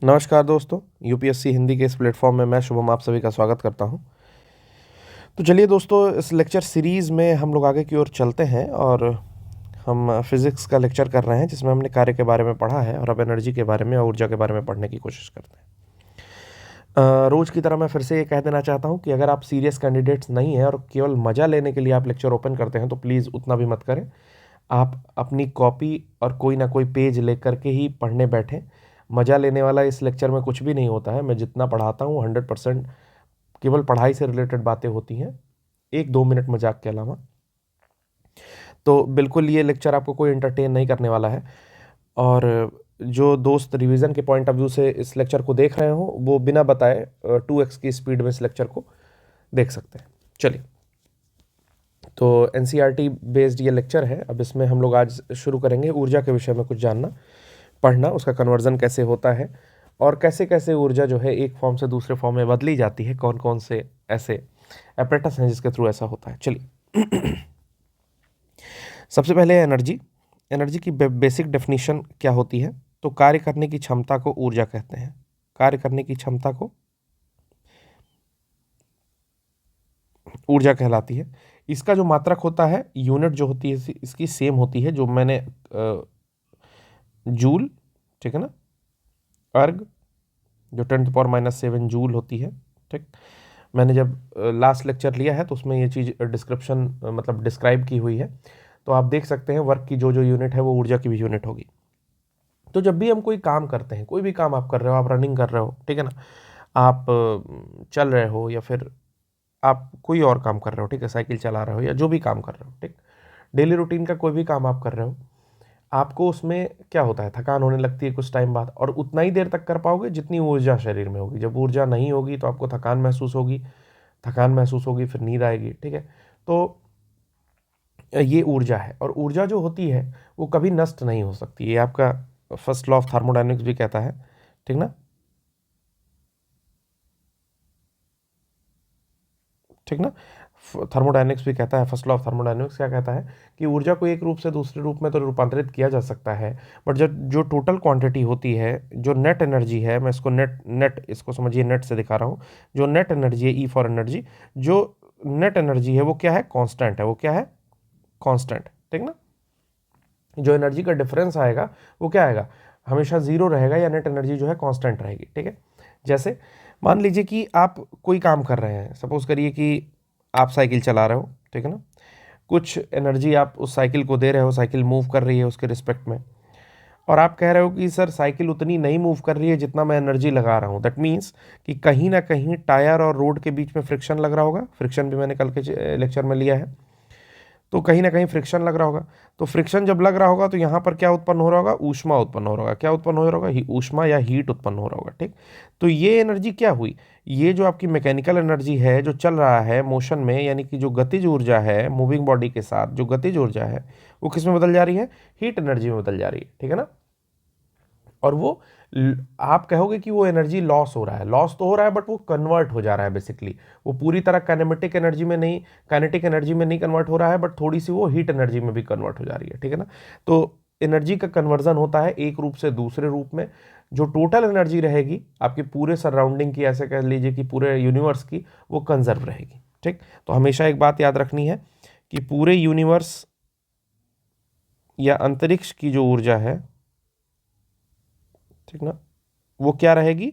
नमस्कार दोस्तों, यूपीएससी हिंदी के इस प्लेटफॉर्म में मैं शुभम आप सभी का स्वागत करता हूं। तो चलिए दोस्तों, इस लेक्चर सीरीज़ में हम लोग आगे की ओर चलते हैं और हम फिज़िक्स का लेक्चर कर रहे हैं जिसमें हमने कार्य के बारे में पढ़ा है और अब एनर्जी के बारे में और ऊर्जा के बारे में पढ़ने की कोशिश करते हैं। रोज़ की तरह मैं फिर से ये कह देना चाहता हूँ कि अगर आप सीरियस कैंडिडेट्स नहीं हैं और केवल मज़ा लेने के लिए आप लेक्चर ओपन करते हैं तो प्लीज़ उतना भी मत करें। आप अपनी कॉपी और कोई ना कोई पेज लेकर के ही पढ़ने बैठें। मज़ा लेने वाला इस लेक्चर में कुछ भी नहीं होता है। मैं जितना पढ़ाता हूँ 100% केवल पढ़ाई से रिलेटेड बातें होती हैं, 1-2 मिनट मजाक के अलावा। तो बिल्कुल ये लेक्चर आपको कोई एंटरटेन नहीं करने वाला है। और जो दोस्त रिवीजन के पॉइंट ऑफ व्यू से इस लेक्चर को देख रहे हो वो बिना बताए 2x की स्पीड में इस लेक्चर को देख सकते हैं। चलिए, तो एनसीईआरटी बेस्ड ये लेक्चर है। अब इसमें हम लोग आज शुरू करेंगे ऊर्जा के विषय में कुछ जानना, पढ़ना, उसका कन्वर्जन कैसे होता है और कैसे कैसे ऊर्जा जो है एक फॉर्म से दूसरे फॉर्म में बदली जाती है, कौन कौन से ऐसे एपरेटस हैं जिसके थ्रू ऐसा होता है। चलिए, सबसे पहले एनर्जी। एनर्जी की बेसिक डेफिनेशन क्या होती है? तो कार्य करने की क्षमता को ऊर्जा कहते हैं। कार्य करने की क्षमता को ऊर्जा कहलाती है। इसका जो मात्रक होता है, यूनिट जो होती है इसकी सेम होती है, जो मैंने जूल, ठीक है ना, अर्ग जो 10⁻⁻7 जूल होती है। ठीक, मैंने जब लास्ट लेक्चर लिया है तो उसमें ये चीज़ डिस्क्रिप्शन मतलब डिस्क्राइब की हुई है। तो आप देख सकते हैं वर्क की जो जो यूनिट है वो ऊर्जा की भी यूनिट होगी। तो जब भी हम कोई काम करते हैं, कोई भी काम आप कर रहे हो, आप रनिंग कर रहे हो, ठीक है ना, आप चल रहे हो या फिर आप कोई और काम कर रहे हो, ठीक है, साइकिल चला रहे हो या जो भी काम कर रहे हो, ठीक, डेली रूटीन का कोई भी काम आप कर रहे हो, आपको उसमें क्या होता है, थकान होने लगती है कुछ टाइम बाद, और उतना ही देर तक कर पाओगे जितनी ऊर्जा शरीर में होगी। जब ऊर्जा नहीं होगी तो आपको थकान महसूस होगी, फिर नींद आएगी, ठीक है। तो ये ऊर्जा है, और ऊर्जा जो होती है वो कभी नष्ट नहीं हो सकती। ये आपका फर्स्ट लॉ ऑफ थर्मोडायनेमिक्स भी कहता है, ठीक ना, ठीक ना। थर्मोडायनेमिक्स भी कहता है, फर्स्ट लॉ ऑफ थर्मोडायनेमिक्स क्या कहता है कि ऊर्जा को एक रूप से दूसरे रूप में तो रूपांतरित किया जा सकता है, बट जब जो टोटल क्वांटिटी होती है, जो नेट एनर्जी है, मैं इसको नेट नेट इसको समझिए, नेट से दिखा रहा हूँ, जो नेट एनर्जी है, ई फॉर एनर्जी, जो नेट एनर्जी है वो क्या है, कांस्टेंट है। वो क्या है, कांस्टेंट, ठीक ना। जो एनर्जी का डिफरेंस आएगा वो क्या आएगा, हमेशा जीरो रहेगा, या नेट एनर्जी जो है कांस्टेंट रहेगी, ठीक है। जैसे मान लीजिए कि आप कोई काम कर रहे हैं, सपोज करिए कि आप साइकिल चला रहे हो, ठीक है ना, कुछ एनर्जी आप उस साइकिल को दे रहे हो, साइकिल मूव कर रही है उसके रिस्पेक्ट में, और आप कह रहे हो कि सर साइकिल उतनी नहीं मूव कर रही है जितना मैं एनर्जी लगा रहा हूँ। दैट मीन्स कि कहीं ना कहीं टायर और रोड के बीच में फ्रिक्शन लग रहा होगा। फ्रिक्शन भी मैंने कल के लेक्चर में लिया है। तो कहीं ना कहीं फ्रिक्शन लग रहा होगा। तो फ्रिक्शन जब लग रहा होगा तो यहाँ पर क्या उत्पन्न हो रहा होगा, ऊष्मा उत्पन्न हो रहा होगा। क्या उत्पन्न हो रहा होगा, ऊष्मा या हीट उत्पन्न हो रहा होगा, ठीक। तो ये एनर्जी क्या हुई, ये जो आपकी मैकेनिकल एनर्जी है जो चल रहा है मोशन में, यानी कि जो गतिज ऊर्जा है, मूविंग बॉडी के साथ जो गतिज ऊर्जा है वो किस में बदल जा रही है, हीट एनर्जी में बदल जा रही है, ठीक है ना। और वो आप कहोगे कि वो एनर्जी लॉस हो रहा है, लॉस तो हो रहा है बट वो कन्वर्ट हो जा रहा है बेसिकली। वो पूरी तरह काइनेमेटिक एनर्जी में नहीं, काइनेटिक एनर्जी में नहीं कन्वर्ट हो रहा है, बट थोड़ी सी वो हीट एनर्जी में भी कन्वर्ट हो जा रही है, ठीक है ना। तो एनर्जी का कन्वर्जन होता है एक रूप से दूसरे रूप में। जो टोटल एनर्जी रहेगी आपके पूरे सराउंडिंग की, ऐसे कह लीजिए कि पूरे यूनिवर्स की, वो कंजर्व रहेगी, ठीक। तो हमेशा एक बात याद रखनी है कि पूरे यूनिवर्स या अंतरिक्ष की जो ऊर्जा है, ठीक ना, वो क्या रहेगी,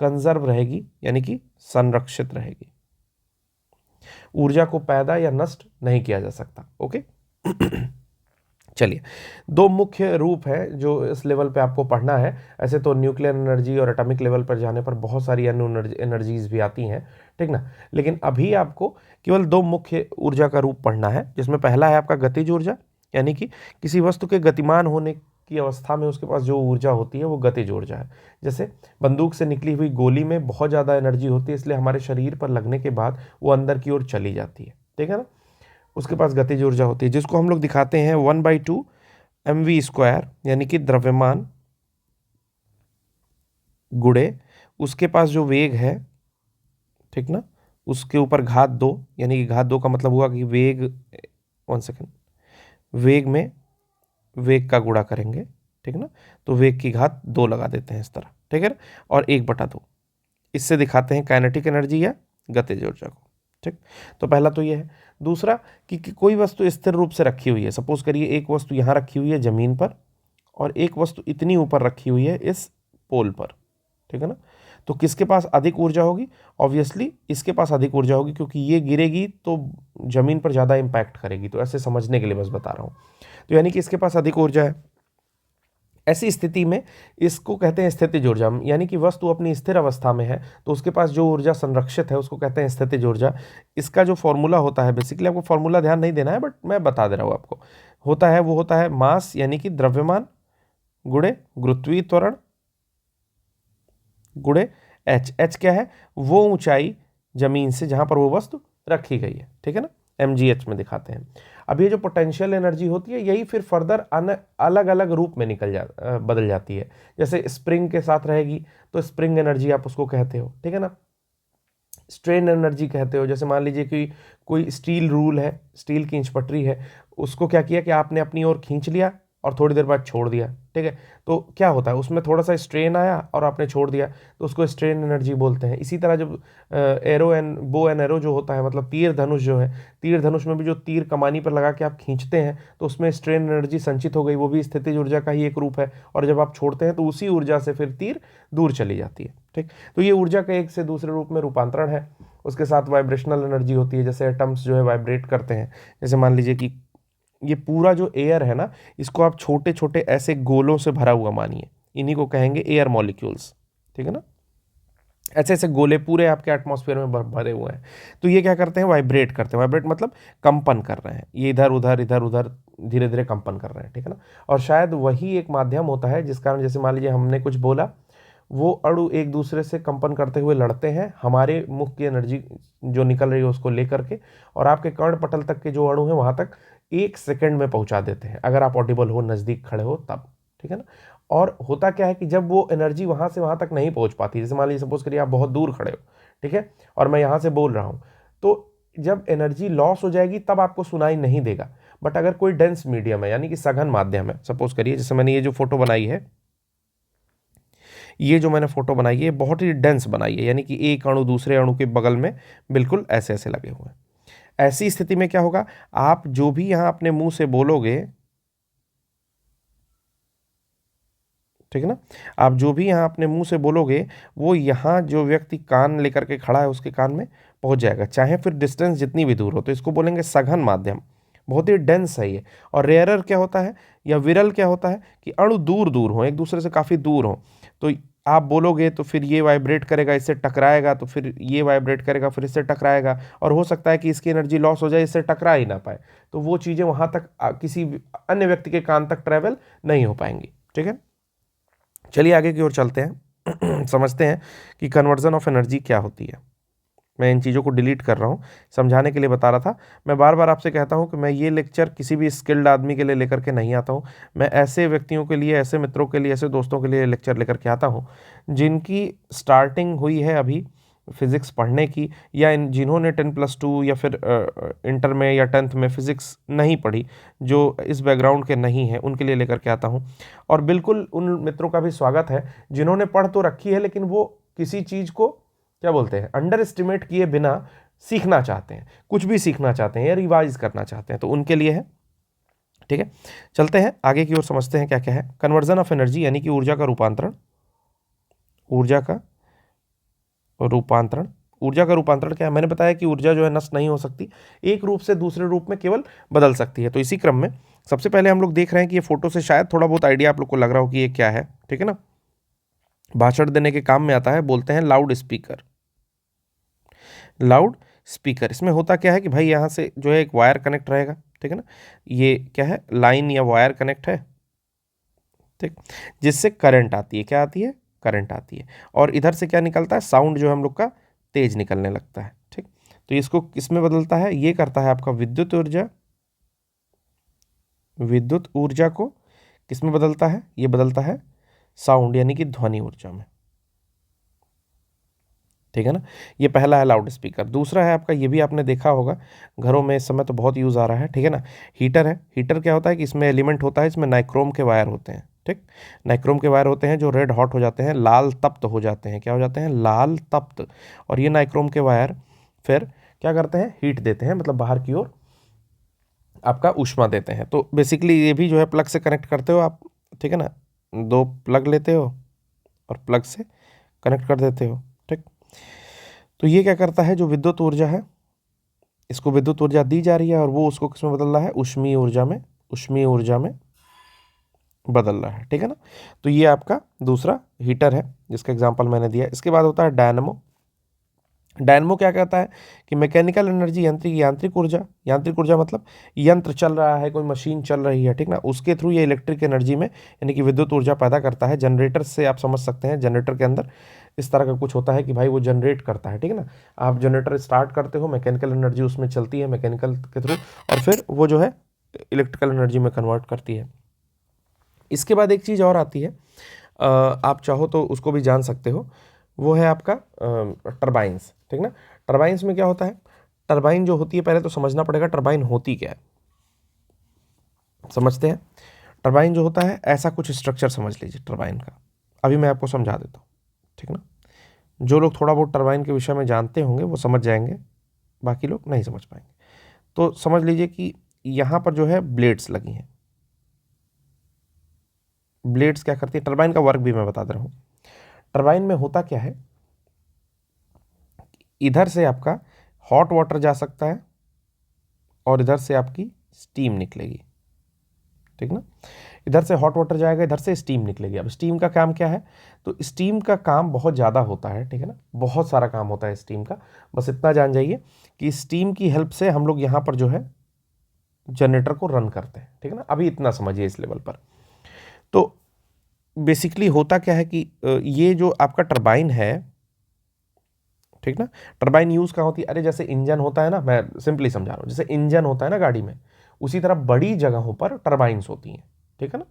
कंजर्व रहेगी, यानी कि संरक्षित रहेगी। ऊर्जा को पैदा या नष्ट नहीं किया जा सकता, ओके। चलिए, दो मुख्य रूप है जो इस लेवल पे आपको पढ़ना है। ऐसे तो न्यूक्लियर एनर्जी और एटॉमिक लेवल पर जाने पर बहुत सारी अन्य एनर्जीज भी आती हैं, ठीक ना, लेकिन अभी आपको केवल दो मुख्य ऊर्जा का रूप पढ़ना है, जिसमें पहला है आपका गतिज ऊर्जा, यानी कि किसी वस्तु के गतिमान होने की अवस्था में उसके पास जो ऊर्जा होती है वो गतिज ऊर्जा है। जैसे बंदूक से निकली हुई गोली में बहुत ज़्यादा एनर्जी होती है, इसलिए हमारे शरीर पर लगने के बाद वो अंदर की ओर चली जाती है, ठीक है ना। उसके पास गतिज ऊर्जा होती है, जिसको हम लोग दिखाते हैं 1/2 mv², यानी कि द्रव्यमान गुड़े उसके पास जो वेग है, ठीक ना, उसके ऊपर घात 2, यानी कि घात 2 का मतलब हुआ कि वेग, 1 सेकेंड, वेग का गुणा करेंगे, ठीक ना, तो वेग की घात 2 लगा देते हैं इस तरह, ठीक है ना, और 1/2। इससे दिखाते हैं काइनेटिक एनर्जी या गतिज ऊर्जा को। ठीक, तो पहला तो ये है। दूसरा कि कोई वस्तु स्थिर रूप से रखी हुई है, सपोज करिए एक वस्तु यहाँ रखी हुई है ज़मीन पर और एक वस्तु इतनी ऊपर रखी हुई है इस पोल पर, ठीक है ना, तो किसके पास अधिक ऊर्जा होगी? ऑब्वियसली इसके पास अधिक ऊर्जा होगी, क्योंकि ये गिरेगी तो ज़मीन पर ज़्यादा इम्पैक्ट करेगी। तो ऐसे समझने के लिए बस बता रहा हूँ। तो यानी कि इसके पास अधिक ऊर्जा है। ऐसी स्थिति में इसको कहते हैं स्थितिज ऊर्जा, यानी कि वस्तु अपनी स्थिर अवस्था में है तो उसके पास जो ऊर्जा संरक्षित है उसको कहते हैं स्थितिज ऊर्जा। इसका जो फॉर्मूला होता है, बेसिकली आपको फॉर्मूला ध्यान नहीं देना है बट मैं बता दे रहा हूँ आपको, होता है वो होता है मास यानी कि द्रव्यमान गुणे गुरुत्वीय त्वरण गुणे एच। एच क्या है? वो ऊंचाई जमीन से जहां पर वो वस्तु रखी गई है, ठीक है ना, mgh में दिखाते हैं। अब ये जो पोटेंशियल एनर्जी होती है यही फिर फर्दर अलग अलग रूप में बदल जाती है। जैसे स्प्रिंग के साथ रहेगी तो स्प्रिंग एनर्जी आप उसको कहते हो, ठीक है ना, स्ट्रेन एनर्जी कहते हो। जैसे मान लीजिए कि कोई स्टील रूल है, स्टील की इंच पटरी है, उसको क्या किया कि आपने अपनी ओर खींच लिया और थोड़ी देर बाद छोड़ दिया, ठीक है, तो क्या होता है उसमें थोड़ा सा स्ट्रेन आया और आपने छोड़ दिया तो उसको स्ट्रेन एनर्जी बोलते हैं। इसी तरह जब arrow and bow and arrow जो होता है, मतलब तीर धनुष जो है, तीर धनुष में भी जो तीर कमानी पर लगा के आप खींचते हैं तो उसमें स्ट्रेन एनर्जी संचित हो गई, वो भी स्थितिज ऊर्जा का ही एक रूप है। और जब आप छोड़ते हैं तो उसी ऊर्जा से फिर तीर दूर चली जाती है, ठीक। तो ये ऊर्जा का एक से दूसरे रूप में रूपांतरण है। उसके साथ वाइब्रेशनल एनर्जी होती है, जैसे एटम्स जो है वाइब्रेट करते हैं। जैसे मान लीजिए कि ये पूरा जो एयर है ना, इसको आप छोटे छोटे ऐसे गोलों से भरा हुआ मानिए, इन्हीं को कहेंगे एयर मॉलिक्यूल्स, ठीक है ना। ऐसे ऐसे गोले पूरे आपके एटमॉस्फेयर में भरे हुए हैं। तो ये क्या करते हैं? वाइब्रेट करते हैं। वाइब्रेट मतलब कंपन कर रहे हैं, ये इधर उधर धीरे धीरे कंपन कर रहे हैं, ठीक है ना। और शायद वही एक माध्यम होता है जिस कारण, जैसे मान लीजिए हमने कुछ बोला, वो अणु एक दूसरे से कंपन करते हुए लड़ते हैं हमारे मुख की एनर्जी जो निकल रही है उसको लेकर के, और आपके कर्ण पटल तक के जो अणु है वहां तक 1 सेकंड में पहुंचा देते हैं, अगर आप ऑडिबल हो, नजदीक खड़े हो तब, ठीक है ना। और होता क्या है कि जब वो एनर्जी वहां से वहां तक नहीं पहुंच पाती, जैसे मान लीजिए सपोज करिए आप बहुत दूर खड़े हो, ठीक है, और मैं यहां से बोल रहा हूं, तो जब एनर्जी लॉस हो जाएगी तब आपको सुनाई नहीं देगा। बट अगर कोई डेंस मीडियम है, यानी कि सघन माध्यम है, सपोज करिए जैसे मैंने ये जो फोटो बनाई है, ये जो मैंने फोटो बनाई है बहुत ही डेंस बनाई है, यानी कि एक अणु दूसरे अणु के बगल में बिल्कुल ऐसे ऐसे लगे हुए हैं। ऐसी स्थिति में क्या होगा? आप जो भी यहां अपने मुंह से बोलोगे, ठीक है ना, आप जो भी यहाँ अपने मुंह से बोलोगे वो यहाँ जो व्यक्ति कान लेकर के खड़ा है उसके कान में पहुंच जाएगा, चाहे फिर डिस्टेंस जितनी भी दूर हो। तो इसको बोलेंगे सघन माध्यम, बहुत ही डेंस है ये। और रेयरर क्या होता है या विरल क्या होता है कि अणु दूर दूर हो, एक दूसरे से काफ़ी दूर हो, तो आप बोलोगे तो फिर ये वाइब्रेट करेगा, इससे टकराएगा, तो फिर ये वाइब्रेट करेगा, फिर इससे टकराएगा, और हो सकता है कि इसकी एनर्जी लॉस हो जाए, इससे टकरा ही ना पाए, तो वो चीज़ें वहाँ तक किसी अन्य व्यक्ति के कान तक ट्रैवल नहीं हो पाएंगी, ठीक है। चलिए आगे की ओर चलते हैं समझते हैं कि कन्वर्जन ऑफ एनर्जी क्या होती है। मैं इन चीज़ों को डिलीट कर रहा हूँ, समझाने के लिए बता रहा था। मैं बार बार आपसे कहता हूँ कि मैं ये लेक्चर किसी भी स्किल्ड आदमी के लिए लेकर के नहीं आता हूँ। मैं ऐसे व्यक्तियों के लिए, ऐसे मित्रों के लिए, ऐसे दोस्तों के लिए लेक्चर लेकर के आता हूँ जिनकी स्टार्टिंग हुई है अभी फिज़िक्स पढ़ने की, या जिन्होंने 10+2 या फिर इंटर में या 10th में फ़िज़िक्स नहीं पढ़ी, जो इस बैकग्राउंड के नहीं हैं, उनके लिए लेकर के आता हूँ। और बिल्कुल उन मित्रों का भी स्वागत है जिन्होंने पढ़ तो रखी है लेकिन वो किसी चीज़ को क्या बोलते हैं, अंडर एस्टिमेट किए बिना सीखना चाहते हैं, कुछ भी सीखना चाहते हैं या रिवाइज करना चाहते हैं, तो उनके लिए है, ठीक है। चलते हैं आगे की ओर, समझते हैं क्या क्या है कन्वर्जन ऑफ एनर्जी, यानी कि ऊर्जा का रूपांतरण। ऊर्जा का रूपांतरण, ऊर्जा का रूपांतरण क्या है? मैंने बताया कि ऊर्जा जो है नष्ट नहीं हो सकती, एक रूप से दूसरे रूप में केवल बदल सकती है। तो इसी क्रम में सबसे पहले हम लोग देख रहे हैं कि ये फोटो से शायद थोड़ा बहुत आइडिया आप लोग को लग रहा हो कि ये क्या है, ठीक है ना। भाषण देने के काम में आता है, बोलते हैं लाउड स्पीकर। लाउड स्पीकर, इसमें होता क्या है कि भाई यहाँ से जो है एक वायर कनेक्ट रहेगा, ठीक है ना, ये क्या है, लाइन या वायर कनेक्ट है, ठीक, जिससे करंट आती है। क्या आती है? करंट आती है। और इधर से क्या निकलता है? साउंड जो है हम लोग का तेज निकलने लगता है, ठीक। तो इसको किसमें बदलता है? ये करता है आपका विद्युत ऊर्जा, विद्युत ऊर्जा को किसमें बदलता है? ये बदलता है साउंड यानी कि ध्वनि ऊर्जा में, ठीक है ना। ये पहला है लाउड स्पीकर। दूसरा है आपका, ये भी आपने देखा होगा घरों में इस समय तो बहुत यूज़ आ रहा है, ठीक है ना, हीटर है। हीटर क्या होता है कि इसमें एलिमेंट होता है, इसमें नाइक्रोम के वायर होते हैं, ठीक। नाइक्रोम के वायर होते हैं जो रेड हॉट हो जाते हैं, लाल तप्त हो जाते हैं। क्या हो जाते हैं? लाल तप्त। और ये नाइक्रोम के वायर फिर क्या करते हैं? हीट देते हैं, मतलब बाहर की ओर आपका ऊष्मा देते हैं। तो बेसिकली ये भी जो है प्लग से कनेक्ट करते हो आप, ठीक है ना, दो प्लग लेते हो और प्लग से कनेक्ट कर देते हो। ठीक। तो ये क्या करता है, जो विद्युत ऊर्जा है, इसको विद्युत ऊर्जा दी जा रही है और वो उसको किसमें बदल रहा है? ऊष्मीय ऊर्जा में, ऊष्मीय ऊर्जा में बदल रहा है। ठीक है ना। तो ये आपका दूसरा हीटर है जिसका एग्जांपल मैंने दिया। इसके बाद होता है डायनमो। डायनमो क्या कहता है कि मैकेनिकल एनर्जी, यांत्रिक ऊर्जा, यांत्रिक ऊर्जा मतलब यंत्र चल रहा है, कोई मशीन चल रही है, ठीक ना, उसके थ्रू ये इलेक्ट्रिक एनर्जी में यानी कि विद्युत ऊर्जा पैदा करता है। जनरेटर से आप समझ सकते हैं, जनरेटर के अंदर इस तरह का कुछ होता है कि भाई वो जनरेट करता है। ठीक है ना, आप जनरेटर स्टार्ट करते हो, मैकेनिकल एनर्जी उसमें चलती है मैकेनिकल के थ्रू, और फिर वो जो है इलेक्ट्रिकल एनर्जी में कन्वर्ट करती है। इसके बाद एक चीज़ और आती है, आप चाहो तो उसको भी जान सकते हो, वो है आपका टरबाइन्स। ठीक ना। टरबाइन्स में क्या होता है? टरबाइन जो होती है, पहले तो समझना पड़ेगा टरबाइन होती क्या है। समझते हैं। टरबाइन जो होता है, ऐसा कुछ स्ट्रक्चर समझ लीजिए टरबाइन का। अभी मैं आपको समझा देता हूँ, ठीक ना। जो लोग थोड़ा बहुत टरबाइन के विषय में जानते होंगे वो समझ जाएंगे, बाकी लोग नहीं समझ पाएंगे। तो समझ लीजिए कि यहाँ पर जो है ब्लेड्स लगी हैं। ब्लेड्स क्या करती है? टरबाइन का वर्क भी मैं बता दे रहा हूँ। टरबाइन में होता क्या है, इधर से आपका हॉट वाटर जा सकता है और इधर से आपकी स्टीम निकलेगी। ठीक ना। इधर से हॉट वाटर जाएगा, इधर से स्टीम निकलेगी। अब स्टीम का काम क्या है? तो स्टीम का काम बहुत ज़्यादा होता है, ठीक है ना, बहुत सारा काम होता है स्टीम का। बस इतना जान जाइए कि स्टीम की हेल्प से हम लोग यहाँ पर जो है जनरेटर को रन करते हैं। ठीक है ना, अभी इतना समझिए इस लेवल पर। तो बेसिकली होता क्या है कि ये जो आपका टरबाइन है, ठीक ना, टरबाइन यूज कहाँ होती है? अरे जैसे इंजन होता है ना, मैं सिंपली समझा रहा हूँ, जैसे इंजन होता है ना गाड़ी में, उसी तरह बड़ी जगहों पर टरबाइन्स होती हैं। ठीक है ना,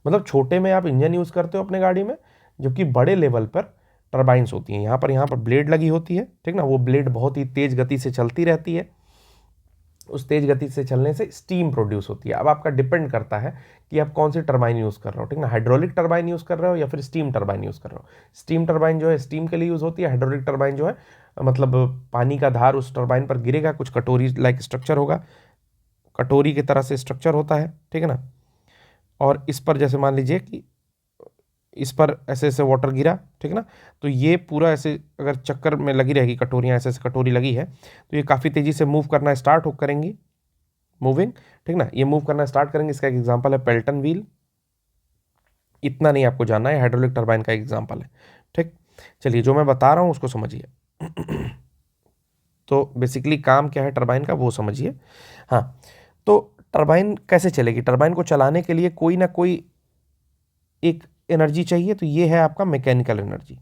मतलब छोटे में आप इंजन यूज करते हो अपने गाड़ी में, जबकि बड़े लेवल पर टरबाइन्स होती हैं। यहाँ पर ब्लेड लगी होती है, ठीक ना, वो ब्लेड बहुत ही तेज गति से चलती रहती है। उस तेज गति से चलने से स्टीम प्रोड्यूस होती है। अब आपका डिपेंड करता है कि आप कौन सी टरबाइन यूज़ कर रहे हो, ठीक ना, हाइड्रोलिक टरबाइन यूज़ कर रहे हो या फिर स्टीम टरबाइन यूज़ कर रहे हो। स्टीम टरबाइन जो है स्टीम के लिए यूज़ होती है, हाइड्रोलिक टरबाइन जो है मतलब पानी का धार उस टरबाइन पर गिरेगा, कुछ कटोरी लाइक स्ट्रक्चर होगा, कटोरी की तरह से स्ट्रक्चर होता है, ठीक है ना, और इस पर जैसे मान लीजिए कि इस पर ऐसे ऐसे वाटर गिरा, ठीक ना, तो ये पूरा ऐसे अगर चक्कर में लगी रहेगी, कटोरियाँ ऐसे ऐसे कटोरी लगी है, तो ये काफ़ी तेज़ी से मूव करना स्टार्ट हो करेंगी, मूविंग, ठीक ना, ये मूव करना स्टार्ट करेंगे। इसका एक एग्जांपल है पेल्टन व्हील। इतना नहीं आपको जानना है, हाइड्रोलिक टरबाइन का एग्जांपल है। ठीक। चलिए, जो मैं बता रहा हूँ उसको समझिए। तो बेसिकली काम क्या है टरबाइन का वो समझिए। हाँ, तो टरबाइन कैसे चलेगी? टरबाइन को चलाने के लिए कोई ना कोई एक एनर्जी चाहिए, तो ये है आपका मैकेनिकल एनर्जी।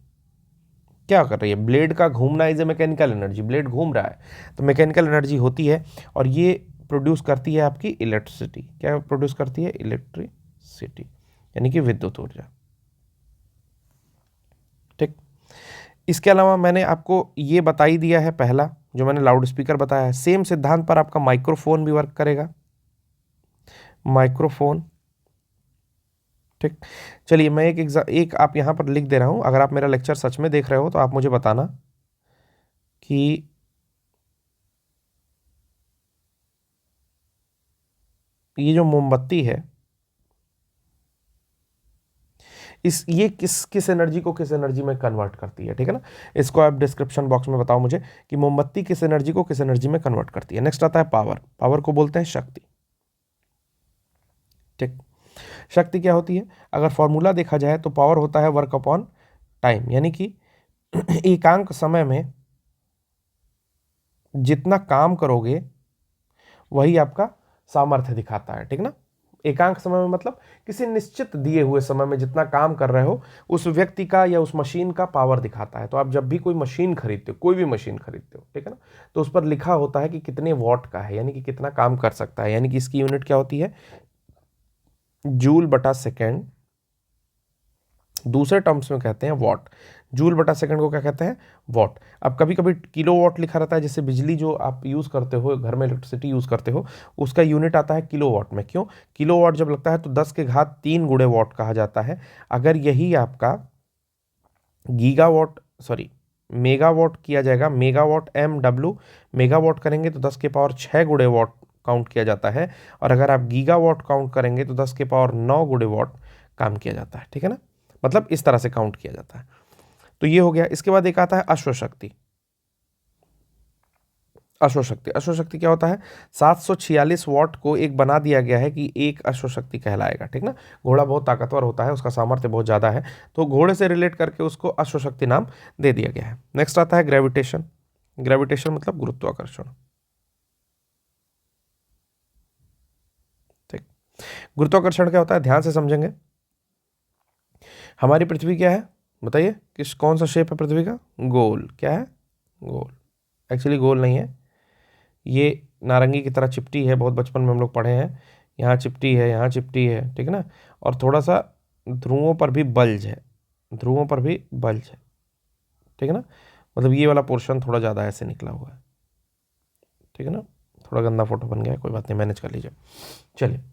क्या कर रही है? ब्लेड का घूमना is a mechanical energy, blade घूम रहा है तो मैकेनिकल एनर्जी होती है, और ये प्रोड्यूस करती है आपकी इलेक्ट्रिसिटी। क्या प्रोड्यूस करती है? इलेक्ट्रिसिटी, यानी कि विद्युत ऊर्जा। ठीक। इसके अलावा मैंने आपको ये बता ही दिया है, पहला जो मैंने लाउड स्पीकर बताया है, सेम सिद्धांत पर आपका माइक्रोफोन भी वर्क करेगा, माइक्रोफोन। ठीक। चलिए, मैं एक आप यहाँ पर लिख दे रहा हूँ। अगर आप मेरा लेक्चर सच में देख रहे हो तो आप मुझे बताना कि ये जो मोमबत्ती है, ये किस किस एनर्जी को किस एनर्जी में कन्वर्ट करती है, ठीक है ना। इसको आप डिस्क्रिप्शन बॉक्स में बताओ मुझे कि मोमबत्ती किस एनर्जी को किस एनर्जी में कन्वर्ट करती है। नेक्स्ट आता है पावर। पावर को बोलते हैं शक्ति। ठीक। शक्ति क्या होती है? अगर फॉर्मूला देखा जाए तो पावर होता है वर्क अपॉन टाइम, यानी कि एकांक समय में जितना काम करोगे वही आपका सामर्थ्य दिखाता है, ठीक ना। एकांक समय में मतलब किसी निश्चित दिए हुए समय में जितना काम कर रहे हो उस व्यक्ति का या उस मशीन का पावर दिखाता है। तो आप जब भी कोई मशीन खरीदते हो, कोई भी मशीन खरीदते हो, ठीक है ना, तो उस पर लिखा होता है कि कितने वॉट का है, यानी कि कितना काम कर सकता है, यानी कि इसकी यूनिट क्या होती है? जूल बटा सेकेंड दूसरे टर्म्स में कहते हैं वॉट। जूल बटा सेकंड को क्या कहते हैं? वॉट। अब कभी कभी किलो वॉट लिखा रहता है, जैसे बिजली जो आप यूज़ करते हो, घर में इलेक्ट्रिसिटी यूज़ करते हो, उसका यूनिट आता है किलो वॉट में। क्यों? किलो वॉट जब लगता है तो 10 के घात 3 गुणे वॉट कहा जाता है। अगर यही आपका गीगावाट, सॉरी मेगावाट किया जाएगा, मेगावाट MW, मेगावाट करेंगे तो 10 के पावर 6 गुणे वॉट काउंट किया जाता है। और अगर आप गीगावाट काउंट करेंगे तो 10 के पावर 9 गुणे वॉट काम किया जाता है। ठीक है ना? मतलब इस तरह से काउंट किया जाता है। तो ये हो गया। इसके बाद एक आता है अश्वशक्ति। अश्वशक्ति, अश्वशक्ति क्या होता है? 746 वॉट को एक बना दिया गया है कि एक अश्वशक्ति कहलाएगा। ठीक ना? घोड़ा बहुत ताकतवर होता है, उसका सामर्थ्य बहुत ज़्यादा है, तो घोड़े से रिलेट करके उसको अश्वशक्ति नाम दे दिया गया है। नेक्स्ट आता है ग्रेविटेशन। ग्रेविटेशन मतलब गुरुत्वाकर्षण। ठीक, गुरुत्वाकर्षण क्या होता है ध्यान से समझेंगे। हमारी पृथ्वी क्या है बताइए, किस कौन सा शेप है पृथ्वी का? गोल। क्या है? गोल। एक्चुअली गोल नहीं है, ये नारंगी की तरह चिपटी है, बहुत बचपन में हम लोग पढ़े हैं। यहाँ चिपटी है, यहाँ चिपटी है, ठीक है ना? और थोड़ा सा ध्रुवों पर भी बल्ज है, ध्रुवों पर भी बल्ज है, ठीक है ना? मतलब ये वाला पोर्शन थोड़ा ज़्यादा ऐसे निकला हुआ है, ठीक है ना? थोड़ा गंदा फोटो बन गया है, कोई बात नहीं, मैनेज कर लीजिए। चलिए,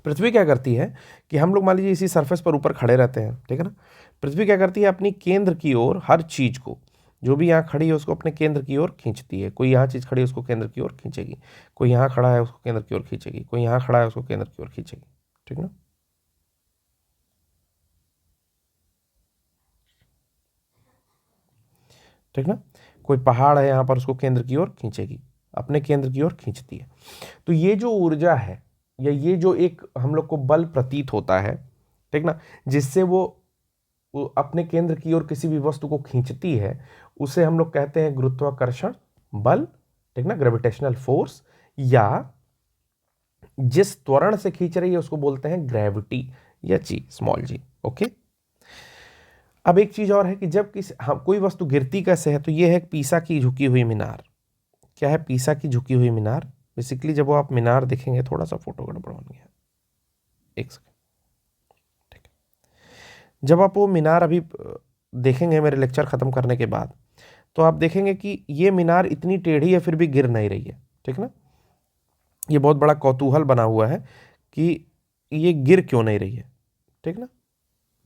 पृथ्वी क्या करती है कि हम लोग मान लीजिए इसी सरफेस पर ऊपर खड़े रहते हैं, ठीक है ना? पृथ्वी क्या करती है, अपनी केंद्र की ओर हर चीज़ को, जो भी यहाँ खड़ी है उसको अपने केंद्र की ओर खींचती है। कोई यहाँ चीज़ खड़ी है उसको केंद्र की ओर खींचेगी, कोई यहाँ खड़ा है उसको केंद्र की ओर खींचेगी, कोई यहाँ खड़ा है उसको केंद्र की ओर खींचेगी, ठीक ना? ठीक ना? कोई पहाड़ है यहाँ पर, उसको केंद्र की ओर खींचेगी, अपने केंद्र की ओर खींचती है। तो ये जो ऊर्जा है, या ये जो एक हम लोग को बल प्रतीत होता है, ठीक ना, जिससे वो अपने केंद्र की ओर किसी भी वस्तु को खींचती है, उसे हम लोग कहते हैं गुरुत्वाकर्षण बल, ठीक ना, ग्रेविटेशनल फोर्स। या जिस त्वरण से खींच रही है उसको बोलते हैं ग्रेविटी, या जी, स्मॉल जी। ओके। अब एक चीज और है कि जब कोई वस्तु गिरती कैसे है, तो ये है पीसा की झुकी हुई मीनार। क्या है? पीसा की झुकी हुई मीनार। बेसिकली जब वो आप मीनार देखेंगे, थोड़ा सा फोटो गड़बड़ बन गया, एक सेकेंड, ठीक है। जब आप वो मीनार अभी देखेंगे मेरे लेक्चर खत्म करने के बाद, तो आप देखेंगे कि ये मीनार इतनी टेढ़ी है फिर भी गिर नहीं रही है, ठीक ना? ये बहुत बड़ा कौतूहल बना हुआ है कि ये गिर क्यों नहीं रही है, ठीक ना,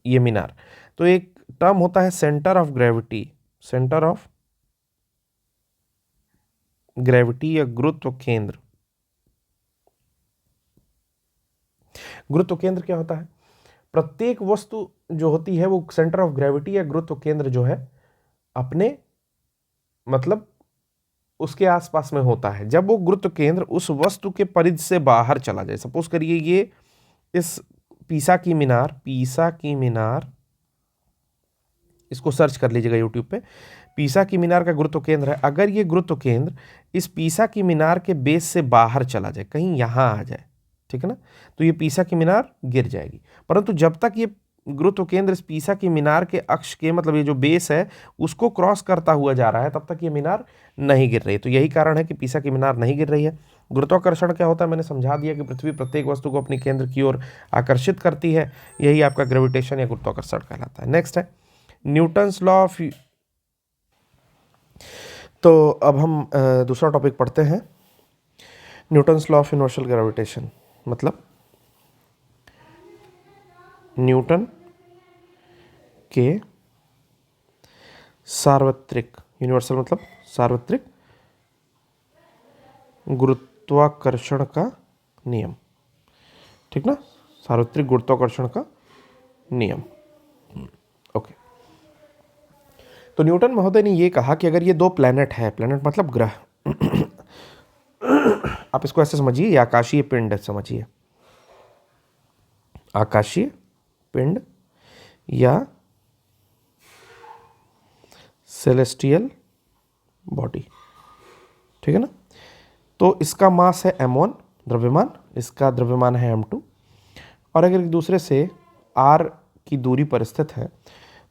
ये मीनार। तो एक टर्म होता है centre of gravity, centre of gravity या गुरुत्व केंद्र। गुरुत्व केंद्र क्या होता है? प्रत्येक वस्तु जो होती है वो सेंटर ऑफ ग्रेविटी या गुरुत्व केंद्र जो है अपने मतलब उसके आसपास में होता है। जब वो गुरुत्व केंद्र उस वस्तु के परिधि से बाहर चला जाए, सपोज करिए ये इस पीसा की मीनार, पीसा की मीनार, इसको सर्च कर लीजिएगा यूट्यूब पे, पीसा की मीनार का गुरुत्व केंद्र है। अगर ये गुरुत्व केंद्र इस पीसा की मीनार के बेस से बाहर चला जाए, कहीं यहां आ जाए, ठीक है ना, तो ये पीसा की मीनार गिर जाएगी। परंतु जब तक ये गुरुत्व केंद्र इस पीसा की मीनार के अक्ष के, मतलब ये जो बेस है उसको क्रॉस करता हुआ जा रहा है, तब तक ये मीनार नहीं गिर रही। तो यही कारण है कि पीसा की मीनार नहीं गिर रही है। गुरुत्वाकर्षण क्या होता है मैंने समझा दिया कि पृथ्वी प्रत्येक वस्तु को अपनी केंद्र की ओर आकर्षित करती है। यही आपका ग्रेविटेशन या गुरुत्वाकर्षण कहलाता है। नेक्स्ट है न्यूटन्स लॉ ऑफ। तो अब हम दूसरा टॉपिक पढ़ते हैं, Newton's law of universal gravitation. मतलब न्यूटन के सार्वत्रिक, यूनिवर्सल मतलब सार्वत्रिक गुरुत्वाकर्षण का नियम, ठीक ना, सार्वत्रिक गुरुत्वाकर्षण का नियम। ओके। तो न्यूटन महोदय ने ये कहा कि अगर ये दो प्लैनेट है, प्लैनेट मतलब ग्रह, आप इसको ऐसे समझिए, ये आकाशीय पिंड समझिए, आकाशीय पिंड या सेलेस्टियल बॉडी, ठीक है ना। तो इसका मास है m1 द्रव्यमान, इसका द्रव्यमान है m2, और अगर एक दूसरे से r की दूरी पर स्थित है,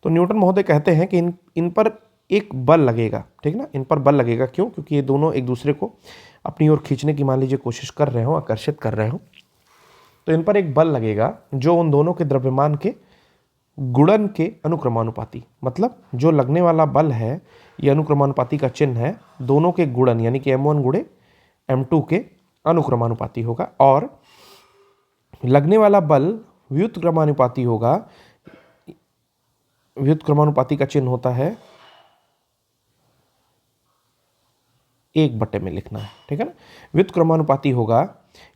तो न्यूटन महोदय कहते हैं कि इन पर एक बल लगेगा, ठीक ना, इन पर बल लगेगा। क्यों? क्योंकि ये दोनों एक दूसरे को अपनी ओर खींचने की मान लीजिए कोशिश कर रहे हो, आकर्षित कर रहे हो, तो इन पर एक बल लगेगा जो उन दोनों के द्रव्यमान के गुणन के अनुक्रमानुपाती, मतलब जो लगने वाला बल है ये अनुक्रमानुपाती का चिन्ह है, दोनों के गुणन यानी कि m1 गुणे m2 के अनुक्रमानुपाती होगा, और लगने वाला बल व्युत्क्रमानुपाती होगा। व्युत्क्रमानुपाती का चिन्ह होता है 1/में लिखना है, ठीक है ना। व्युत्क्रमानुपाती होगा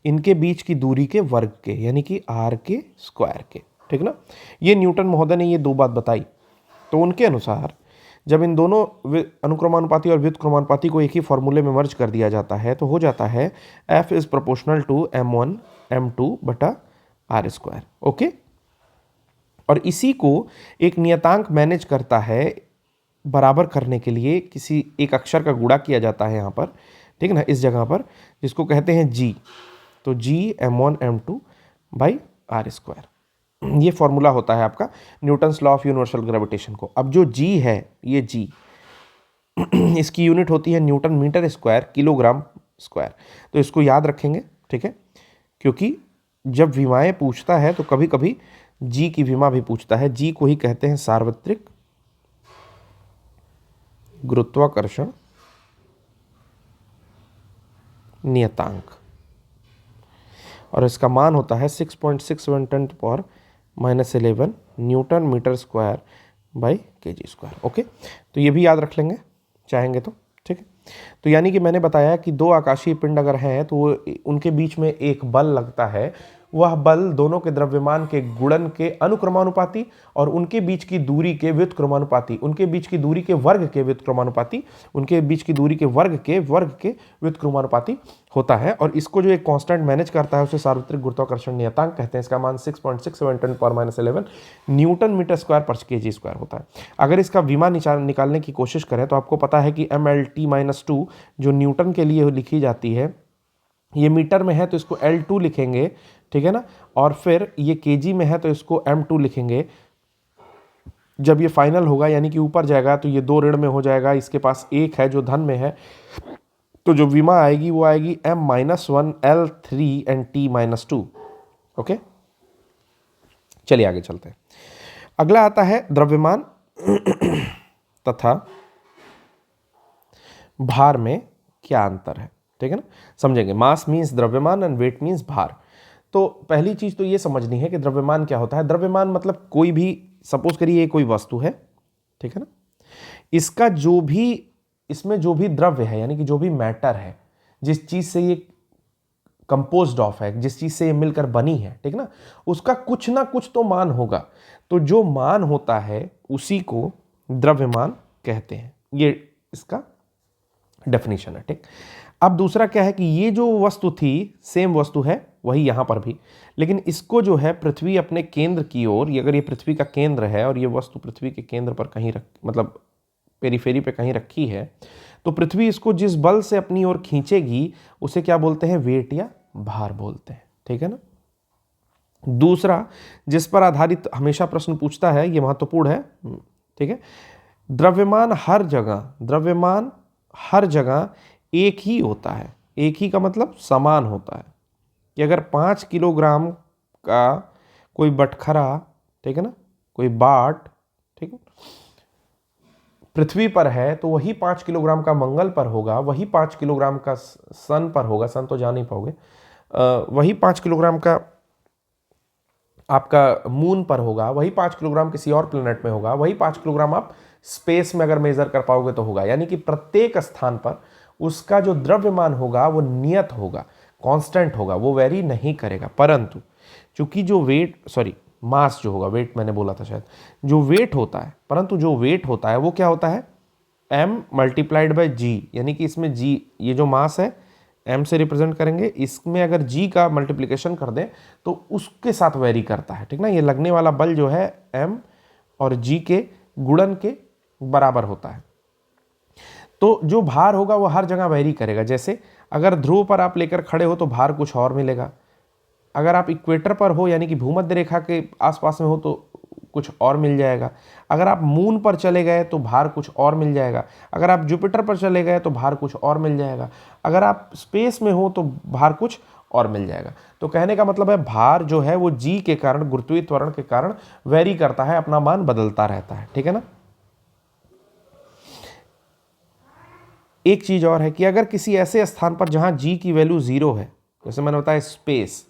इनके बीच की दूरी के वर्ग के, यानी कि r के स्क्वायर के, ठीक ना। ये न्यूटन महोदय ने ये दो बात बताई, तो उनके अनुसार जब इन दोनों अनुक्रमानुपाती और व्युत्क्रमानुपाती को एक ही फॉर्मूले में मर्ज कर दिया जाता है तो हो जाता है F is proportional to m1 m2 बटा r स्क्वायर। ओके, और इसी को एक नियतांक मैनेज करता है बराबर करने के लिए, किसी एक अक्षर का गुणा किया जाता है यहाँ पर, ठीक है ना, इस जगह पर, जिसको कहते हैं g। तो g m1 m2 by r square, ये फॉर्मूला होता है आपका Newton's law of universal gravitation को। अब जो g है, ये g इसकी यूनिट होती है newton metre square kilogram square, तो इसको याद रखेंगे, ठीक है, क्योंकि जब विमाएं पूछता है तो कभी कभी जी की विमा भी पूछता है। जी को ही कहते हैं सार्वत्रिक गुरुत्वाकर्षण नियतांक, और इसका मान होता है 6.67 10 power -11 newton metre square by kg square. Okay, तो ये भी याद रख लेंगे चाहेंगे तो, ठीक है। तो यानी कि मैंने बताया कि दो आकाशीय पिंड अगर हैं तो उनके बीच में एक बल लगता है, वह बल दोनों के द्रव्यमान के गुणन के अनुक्रमानुपाती और उनके बीच की दूरी के व्युत्क्रमानुपाती, उनके बीच की दूरी के वर्ग के व्युत्क्रमानुपाती, उनके बीच की दूरी के वर्ग के व्युत्क्रमानुपाती होता है। और इसको जो एक कांस्टेंट मैनेज करता है उसे सार्वत्रिक गुरुत्वाकर्षण नियतांक कहते हैं। इसका मान 6.67 10 पावर -11 न्यूटन मीटर स्क्वायर पर kg स्क्वायर होता है। अगर इसका विमा निकालने की कोशिश करें तो आपको पता है कि mLt-2 जो न्यूटन के लिए लिखी जाती है, ये मीटर में है तो इसको L2 लिखेंगे, ठीक है ना, और फिर ये kg में है तो इसको m2 लिखेंगे। जब ये फाइनल होगा यानी कि ऊपर जाएगा तो ये 2 ऋण में हो जाएगा, इसके पास 1 है जो धन में है, तो जो विमा आएगी वो आएगी m-1 L3 and t-2। Okay, चलिए आगे चलते हैं। अगला आता है द्रव्यमान तथा भार में क्या अंतर है, ठीक है ना, समझेंगे। मास मीन्स द्रव्यमान एंड वेट मीन्स भार। तो पहली चीज तो ये समझनी है कि द्रव्यमान क्या होता है। द्रव्यमान मतलब कोई भी, सपोज करिए कोई वस्तु है, ठीक है ना, इसका जो भी, इसमें जो भी द्रव्य है यानी कि जो भी मैटर है, जिस चीज से ये कंपोज्ड ऑफ है, जिस चीज से ये मिलकर बनी है, ठीक ना, उसका कुछ ना कुछ तो मान होगा। तो जो मान होता है उसी को द्रव्यमान कहते हैं। ये इसका डेफिनेशन है, ठीक। अब दूसरा क्या है कि ये जो वस्तु थी सेम वस्तु है वही यहां पर भी, लेकिन इसको जो है पृथ्वी अपने केंद्र की ओर, अगर ये पृथ्वी का केंद्र है और ये वस्तु पृथ्वी के केंद्र पर कहीं मतलब पेरिफेरी पे कहीं रखी है, तो पृथ्वी इसको जिस बल से अपनी ओर खींचेगी उसे क्या बोलते हैं, वेट या भार बोलते हैं, ठीक है ना। दूसरा जिस पर आधारित हमेशा प्रश्न पूछता है, ये महत्वपूर्ण है, ठीक है, द्रव्यमान हर जगह एक ही होता है। एक ही का मतलब समान होता है कि अगर 5 किलोग्राम का कोई बटखरा, ठीक है ना, कोई बाट, ठीक है, पृथ्वी पर है तो वही 5 किलोग्राम का मंगल पर होगा, वही 5 किलोग्राम का सन पर होगा, सन तो जान नहीं पाओगे, वही 5 किलोग्राम का आपका मून पर होगा, वही 5 किलोग्राम किसी और प्लेनेट में होगा, वही 5 किलोग्राम आप स्पेस में अगर मेजर कर पाओगे तो होगा। यानी कि प्रत्येक स्थान पर उसका जो द्रव्यमान होगा वो नियत होगा, कांस्टेंट होगा, वो वेरी नहीं करेगा। परंतु चूंकि जो मास जो होगा, वेट मैंने बोला था शायद, जो वेट होता है, परंतु जो वेट होता है वो क्या होता है, m मल्टीप्लाइड बाय g, यानी कि इसमें g, ये जो मास है m से रिप्रेजेंट करेंगे, इसमें अगर g का मल्टीप्लिकेशन कर दें तो उसके साथ वेरी करता है, ठीक ना। ये लगने वाला बल जो है m और g के गुणन के बराबर होता है। तो जो भार होगा वो हर जगह वेरी करेगा। जैसे अगर ध्रुव पर आप लेकर खड़े हो तो भार कुछ और मिलेगा, अगर आप इक्वेटर पर हो यानी कि भूमध्य रेखा के आसपास में हो तो कुछ और मिल जाएगा, अगर आप मून पर चले गए तो भार कुछ और मिल जाएगा, अगर आप जुपिटर पर चले गए तो भार कुछ और मिल जाएगा, अगर आप स्पेस में हो तो भार कुछ और मिल जाएगा। तो कहने का मतलब है भार जो है वो जी के कारण, गुरुत्वीय त्वरण के कारण वेरी करता है, अपना मान बदलता रहता है, ठीक है ना। एक चीज और है कि अगर किसी ऐसे स्थान पर जहां जी की वैल्यू 0 है, जैसे मैंने बताया स्पेस,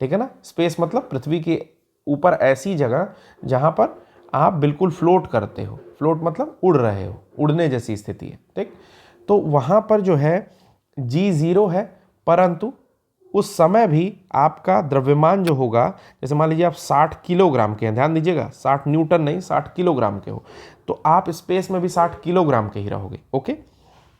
ठीक है ना, स्पेस मतलब पृथ्वी के ऊपर ऐसी जगह जहां पर आप बिल्कुल फ्लोट करते हो, फ्लोट मतलब उड़ रहे हो, उड़ने जैसी स्थिति है, ठीक। तो वहां पर जो है जी 0 है, परंतु उस समय भी आपका द्रव्यमान जो होगा, जैसे मान लीजिए आप 60 किलोग्राम के हैं, ध्यान दीजिएगा 60 न्यूटन नहीं 60 किलोग्राम के हो, तो आप स्पेस में भी 60 किलोग्राम के ही रहोगे, ओके।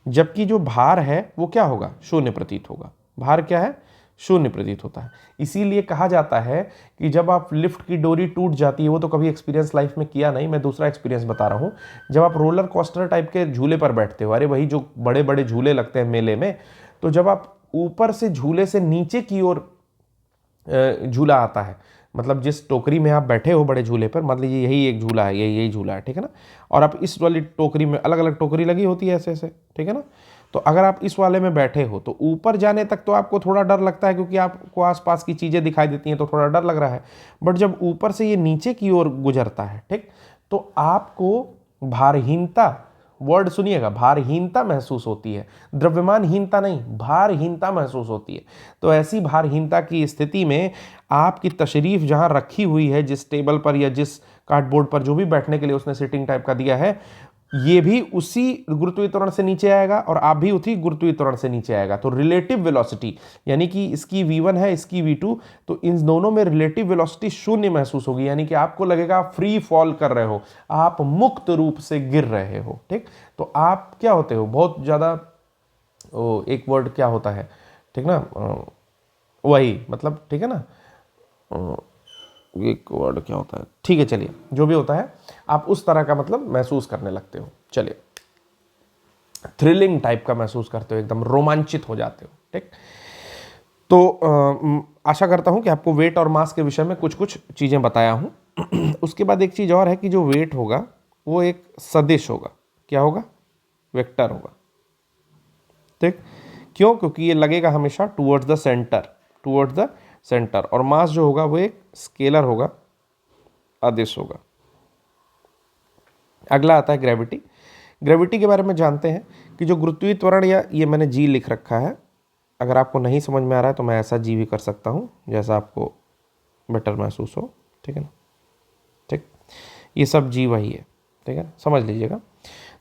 जबकि जो भार है वो क्या होगा, शून्य प्रतीत होगा। भार क्या है, शून्य प्रतीत होता है। इसीलिए कहा जाता है कि जब आप लिफ्ट की डोरी टूट जाती है, वो तो कभी एक्सपीरियंस लाइफ में किया नहीं, मैं दूसरा एक्सपीरियंस बता रहा हूँ। जब आप रोलर कोस्टर टाइप के झूले पर बैठते हो, अरे वही जो बड़े बड़े झूले लगते हैं मेले में, तो जब आप ऊपर से झूले से नीचे की ओर झूला आता है, मतलब जिस टोकरी में आप बैठे हो बड़े झूले पर, मान लीजिए यही एक झूला है, यही झूला है, ठीक है ना, और आप इस वाली टोकरी में, अलग अलग टोकरी लगी होती है ऐसे ऐसे, ठीक है ना, तो अगर आप इस वाले में बैठे हो तो ऊपर जाने तक तो आपको थोड़ा डर लगता है, क्योंकि आपको आसपास की चीज़ें दिखाई देती हैं तो थोड़ा डर लग रहा है। बट जब ऊपर से ये नीचे की ओर गुजरता है, ठीक, तो आपको भारहीनता, वर्ड सुनिएगा, भारहीनता महसूस होती है, द्रव्यमानहीनता नहीं, भारहीनता महसूस होती है। तो ऐसी भारहीनता की स्थिति में आपकी तशरीफ जहां रखी हुई है, जिस टेबल पर या जिस कार्डबोर्ड पर जो भी बैठने के लिए उसने सिटिंग टाइप का दिया है, ये भी उसी गुरुत्वीय त्वरण से नीचे आएगा और आप भी उसी गुरुत्वीय त्वरण से नीचे आएगा। तो रिलेटिव वेलोसिटी, यानी कि इसकी v1 है, इसकी v2, तो इन दोनों में रिलेटिव वेलोसिटी शून्य महसूस होगी, यानी कि आपको लगेगा आप फ्री फॉल कर रहे हो, आप मुक्त रूप से गिर रहे हो, ठीक। तो आप क्या होते हो, बहुत ज़्यादा, एक वर्ड क्या होता है, ठीक ना, वही मतलब, ठीक है ना, एक वर्ड क्या होता है, ठीक है, चलिए जो भी होता है, आप उस तरह का मतलब महसूस करने लगते हो, चलिए थ्रिलिंग टाइप का महसूस करते हो, एकदम रोमांचित हो जाते हो, ठीक। तो आशा करता हूं कि आपको वेट और मास के विषय में कुछ कुछ चीज़ें बताया हूं। उसके बाद एक चीज़ और है कि जो वेट होगा वो एक सदिश होगा, क्या होगा, वेक्टर होगा, ठीक। क्यों, क्योंकि ये लगेगा हमेशा towards the centre, towards the centre, और मास जो होगा वो एक स्केलर होगा, अदिश होगा। अगला आता है ग्रेविटी। ग्रेविटी के बारे में जानते हैं कि जो गुरुत्वीय त्वरण, या ये मैंने जी लिख रखा है, अगर आपको नहीं समझ में आ रहा है तो मैं ऐसा जी भी कर सकता हूँ जैसा आपको बेटर महसूस हो, ठीक है ना, ठीक, ये सब जी वही है, ठीक है, समझ लीजिएगा।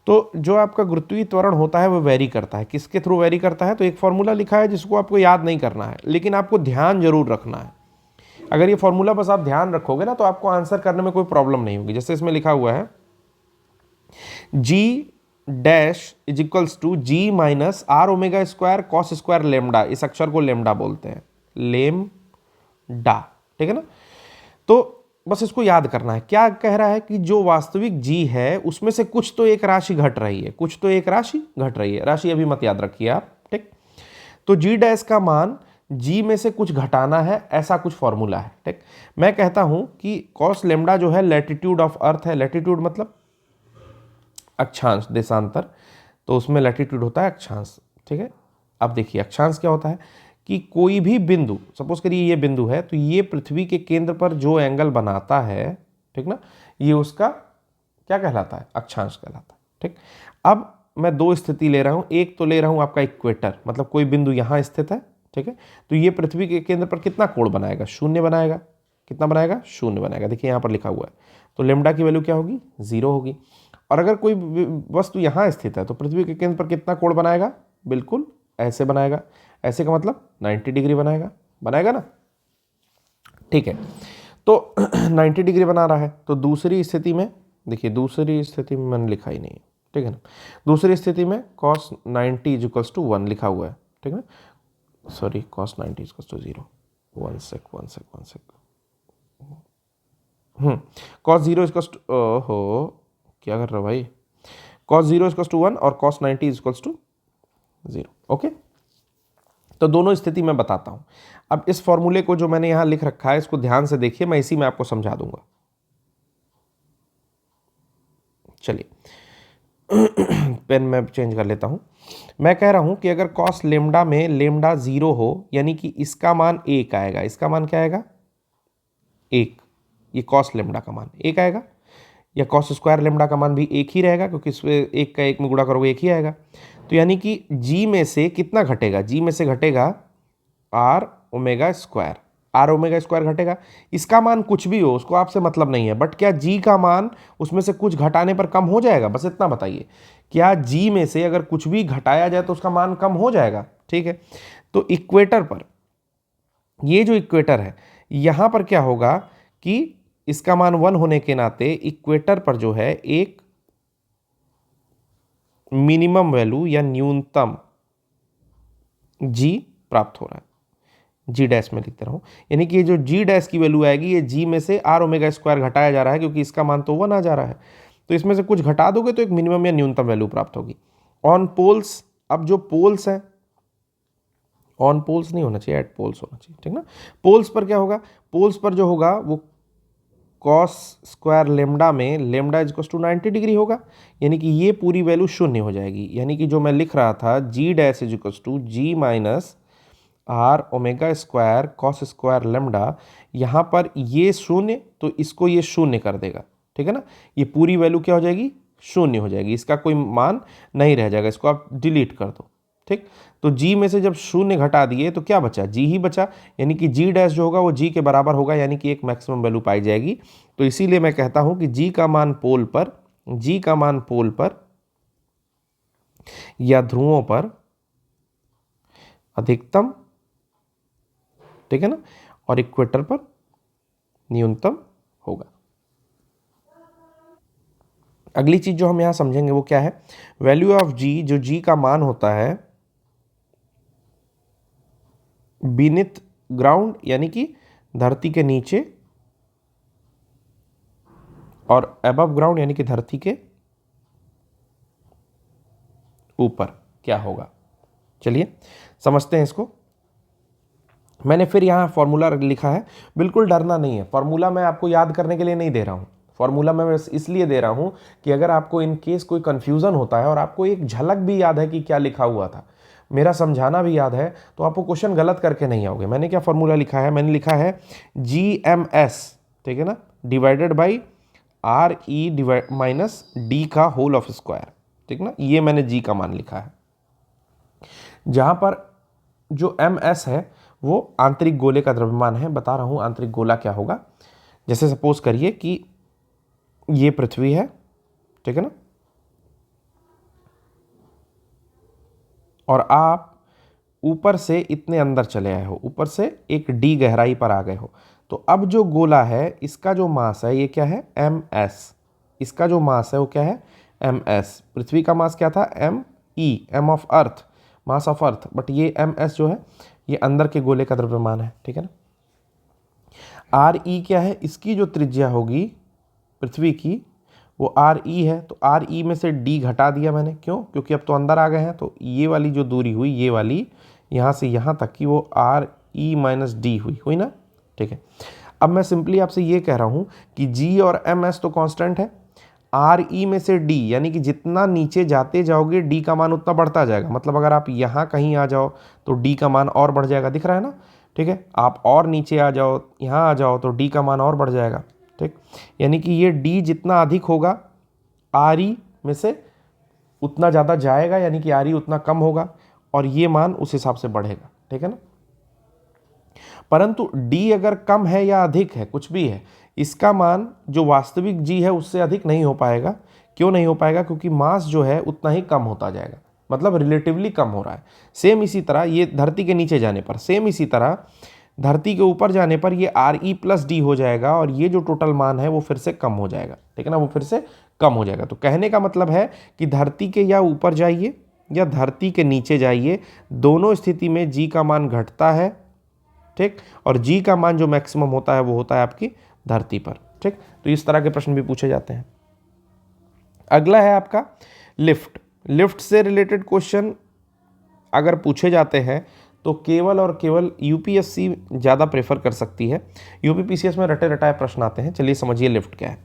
तो जो आपका गुरुत्वीय त्वरण होता है वो वेरी करता है, किसके थ्रू वेरी करता है, तो एक फॉर्मूला लिखा है जिसको आपको याद नहीं करना है, लेकिन आपको ध्यान जरूर रखना है। अगर ये फॉर्मूला बस आप ध्यान रखोगे ना तो आपको आंसर करने में कोई प्रॉब्लम नहीं होगी। जैसे इसमें लिखा हुआ है g dash is equals to g minus r omega square cos square lambda, इस अक्षर को लेमडा बोलते हैं, लेमडा, ठीक है ना। तो बस इसको याद करना है, क्या कह रहा है कि जो वास्तविक जी है उसमें से कुछ तो एक राशि घट रही है, कुछ तो एक राशि घट रही है, राशि अभी मत याद रखिए आप, ठीक। तो जी डैश का मान जी में से कुछ घटाना है, ऐसा कुछ फॉर्मूला है, ठीक। मैं कहता हूं कि कॉस लेमडा जो है लैटिट्यूड ऑफ अर्थ है, लैटिट्यूड मतलब अक्षांश, देशांतर, तो उसमें लैटिट्यूड होता है अक्षांश, ठीक है। अब देखिए अक्षांश क्या होता है कि कोई भी बिंदु, सपोज करिए ये बिंदु है, तो ये पृथ्वी के केंद्र पर जो एंगल बनाता है, ठीक ना, ये उसका क्या कहलाता है, अक्षांश कहलाता है, ठीक। अब मैं दो स्थिति ले रहा हूं, एक तो ले रहा हूं आपका इक्वेटर, मतलब कोई बिंदु यहां स्थित है, ठीक है, तो ये पृथ्वी के केंद्र पर कितना कोण बनाएगा, शून्य बनाएगा, कितना बनाएगा, शून्य बनाएगा, देखिए यहां पर लिखा हुआ है। तो लेमडा की वैल्यू क्या होगी, 0 होगी। और अगर कोई वस्तु यहां स्थित है तो पृथ्वी के केंद्र पर कितना कोण बनाएगा, बिल्कुल ऐसे बनाएगा, ऐसे का मतलब 90 डिग्री बनाएगा, बनाएगा ना, ठीक है। तो 90 डिग्री बना रहा है, तो दूसरी स्थिति में देखिए, दूसरी स्थिति में मैंने लिखा ही नहीं है, ठीक है ना, दूसरी स्थिति में cos 90 इज इक्वल्स टू 1 लिखा हुआ है, ठीक है, sorry cos 90 is equals to 0, one sec cos 0 is equals to, ओहो क्या कर रहा है भाई, cos 0 इज इक्वल्स टू 1 और cos 90 is equals to 0, okay. तो दोनों स्थिति मैं बताता हूं। अब इस फॉर्मूले को जो मैंने यहां लिख रखा है इसको ध्यान से देखिए, मैं इसी में आपको समझा दूंगा। चलिए पेन मैं चेंज कर लेता हूँ। मैं कह रहा हूँ कि अगर कॉस लेमडा में लेमडा 0 हो यानी कि इसका मान 1 आएगा। इसका मान क्या आएगा? 1। ये कॉस लेमडा का मान 1 आएगा, या कॉस स्क्वायर लेमडा का मान भी 1 ही रहेगा, क्योंकि इसमें 1 का 1 में गुणा करोगे 1 ही आएगा। तो यानी कि जी में से कितना घटेगा? जी में से घटेगा R omega square. R omega square घटेगा। इसका मान कुछ भी हो, उसको आपसे मतलब नहीं है, बट क्या जी का मान उसमें से कुछ घटाने पर कम हो जाएगा? बस इतना बताइए, क्या जी में से अगर कुछ भी घटाया जाए तो उसका मान कम हो जाएगा? ठीक है, तो इक्वेटर पर, ये जो इक्वेटर है, यहां पर क्या होगा कि इसका मान 1 होने के नाते इक्वेटर पर जो है एक मिनिमम वैल्यू या न्यूनतम जी प्राप्त हो रहा है। जी डैश में लिखते रहूं, यानी कि ये जो जी डैश की वैल्यू आएगी, ये जी में से आर ओमेगा स्क्वायर घटाया जा रहा है, क्योंकि इसका मान तो 1 आ जा रहा है। तो इसमें से कुछ घटा दोगे तो एक मिनिमम या न्यूनतम वैल्यू प्राप्त होगी। ऑन पोल्स, अब जो पोल्स हैं, ऑन पोल्स नहीं होना चाहिए, एट पोल्स होना चाहिए, ठीक ना। पोल्स पर क्या होगा? पोल्स पर जो होगा वो कॉस स्क्वायर लेमडा में lambda is equal to 90 degree होगा, यानी कि ये पूरी वैल्यू शून्य हो जाएगी। यानी कि जो मैं लिख रहा था g dash is equal to g minus r omega square cos square lambda, यहाँ पर ये शून्य, तो इसको ये शून्य कर देगा, ठीक है ना। ये पूरी वैल्यू क्या हो जाएगी? शून्य हो जाएगी, इसका कोई मान नहीं रह जाएगा, इसको आप डिलीट कर दो, ठीक। तो जी में से जब शून्य घटा दिए तो क्या बचा? जी ही बचा, यानी कि जी डैश जो होगा वो जी के बराबर होगा, यानी कि एक मैक्सिमम वैल्यू पाई जाएगी। तो इसीलिए मैं कहता हूं कि जी का मान पोल पर, जी का मान पोल पर या ध्रुवों पर अधिकतम, ठीक है ना, और इक्वेटर पर न्यूनतम होगा। अगली चीज जो हम यहां समझेंगे वो क्या है? वैल्यू ऑफ जी, जो जी का मान होता है बीनिथ ग्राउंड, यानी कि धरती के नीचे, और अबव ग्राउंड यानी कि धरती के ऊपर क्या होगा। चलिए समझते हैं इसको। मैंने फिर यहाँ फॉर्मूला लिखा है, बिल्कुल डरना नहीं है। फॉर्मूला मैं आपको याद करने के लिए नहीं दे रहा हूँ, फॉर्मूला मैं बस इसलिए दे रहा हूँ कि अगर आपको इन केस कोई कन्फ्यूज़न होता है और आपको एक झलक भी याद है कि क्या लिखा हुआ था, मेरा समझाना भी याद है, तो आपको क्वेश्चन गलत करके नहीं आओगे। मैंने क्या फॉर्मूला लिखा है? मैंने लिखा है GMS, ठीक है ना, divided by RE divide minus D का होल ऑफ स्क्वायर, ठीक ना। ये मैंने G का मान लिखा है, जहाँ पर जो MS है वो आंतरिक गोले का द्रव्यमान है। बता रहा हूँ आंतरिक गोला क्या होगा। जैसे सपोज करिए कि ये पृथ्वी है, ठीक है ना, और आप ऊपर से इतने अंदर चले आए हो, ऊपर से एक D गहराई पर आ गए हो। तो अब जो गोला है इसका जो मास है ये क्या है? MS। इसका जो मास है वो क्या है? MS। पृथ्वी का मास क्या था? ME, M of earth, mass of earth, but ये MS जो है ये अंदर के गोले का द्रव्यमान है, ठीक है ना। RE क्या है? इसकी जो त्रिज्या होगी पृथ्वी की वो RE है, तो RE में से D घटा दिया मैंने। क्यों? क्योंकि अब तो अंदर आ गए हैं, तो ये वाली जो दूरी हुई, ये वाली यहाँ से यहाँ तक की, वो RE माइनस D हुई ना, ठीक है। अब मैं सिंपली आपसे ये कह रहा हूँ कि G और MS तो कांस्टेंट है, RE में से D, यानी कि जितना नीचे जाते जाओगे D का मान उतना बढ़ता जाएगा। मतलब अगर आप यहाँ कहीं आ जाओ तो D का मान और बढ़ जाएगा, दिख रहा है ना, ठीक है। आप और नीचे आ जाओ, यहाँ आ जाओ, तो D का मान और बढ़ जाएगा, ठीक। यानी कि ये D जितना अधिक होगा RE में से उतना ज़्यादा जाएगा, यानी कि RE उतना कम होगा, और ये मान उस हिसाब से बढ़ेगा, ठीक है ना। परंतु D अगर कम है या अधिक है, कुछ भी है, इसका मान जो वास्तविक G है उससे अधिक नहीं हो पाएगा। क्यों नहीं हो पाएगा? क्योंकि मास जो है उतना ही कम होता जाएगा, मतलब रिलेटिवली कम हो रहा है। सेम इसी तरह ये धरती के नीचे जाने पर, सेम इसी तरह धरती के ऊपर जाने पर ये RE प्लस D हो जाएगा, और ये जो टोटल मान है वो फिर से कम हो जाएगा, ठीक है ना, वो फिर से कम हो जाएगा। तो कहने का मतलब है कि धरती के या ऊपर जाइए या धरती के नीचे जाइए, दोनों स्थिति में G का मान घटता है, ठीक, और G का मान जो मैक्सिमम होता है वो होता है आपकी धरती पर, ठीक। तो इस तरह के प्रश्न भी पूछे जाते हैं। अगला है आपका लिफ्ट। लिफ्ट से रिलेटेड क्वेश्चन अगर पूछे जाते हैं तो केवल और केवल यूपीएससी ज़्यादा प्रेफर कर सकती है। यूपीपीसीएस में रटे रटाए प्रश्न आते हैं। चलिए समझिए लिफ्ट क्या है।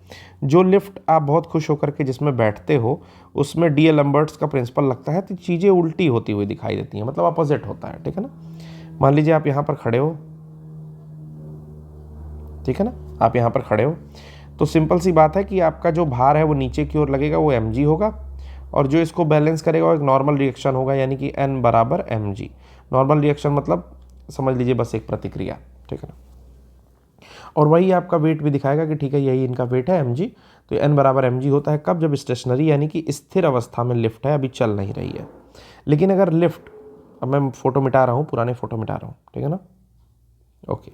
जो लिफ्ट आप बहुत खुश होकर के जिसमें बैठते हो उसमें डी एल एम्बर्ट्स का प्रिंसिपल लगता है, तो चीज़ें उल्टी होती हुई दिखाई देती हैं, मतलब अपोजिट होता है, ठीक है ना। मान लीजिए आप यहाँ पर खड़े हो, ठीक है ना, आप यहाँ पर खड़े हो, तो सिंपल सी बात है कि आपका जो भार है वो नीचे की ओर लगेगा, वो mg होगा, और जो इसको बैलेंस करेगा वो एक नॉर्मल रिएक्शन होगा, यानी कि n बराबर mg। नॉर्मल रिएक्शन मतलब समझ लीजिए बस एक प्रतिक्रिया, ठीक है ना। और वही आपका वेट भी दिखाएगा कि ठीक है यही इनका वेट है mg। तो n बराबर mg होता है कब, जब स्टेशनरी यानी कि स्थिर अवस्था में लिफ्ट है, अभी चल नहीं रही है। लेकिन अगर लिफ्ट, अब मैं फोटो मिटा रहा हूँ, पुराने फोटो मिटा रहा हूँ, ठीक है ना, ओके।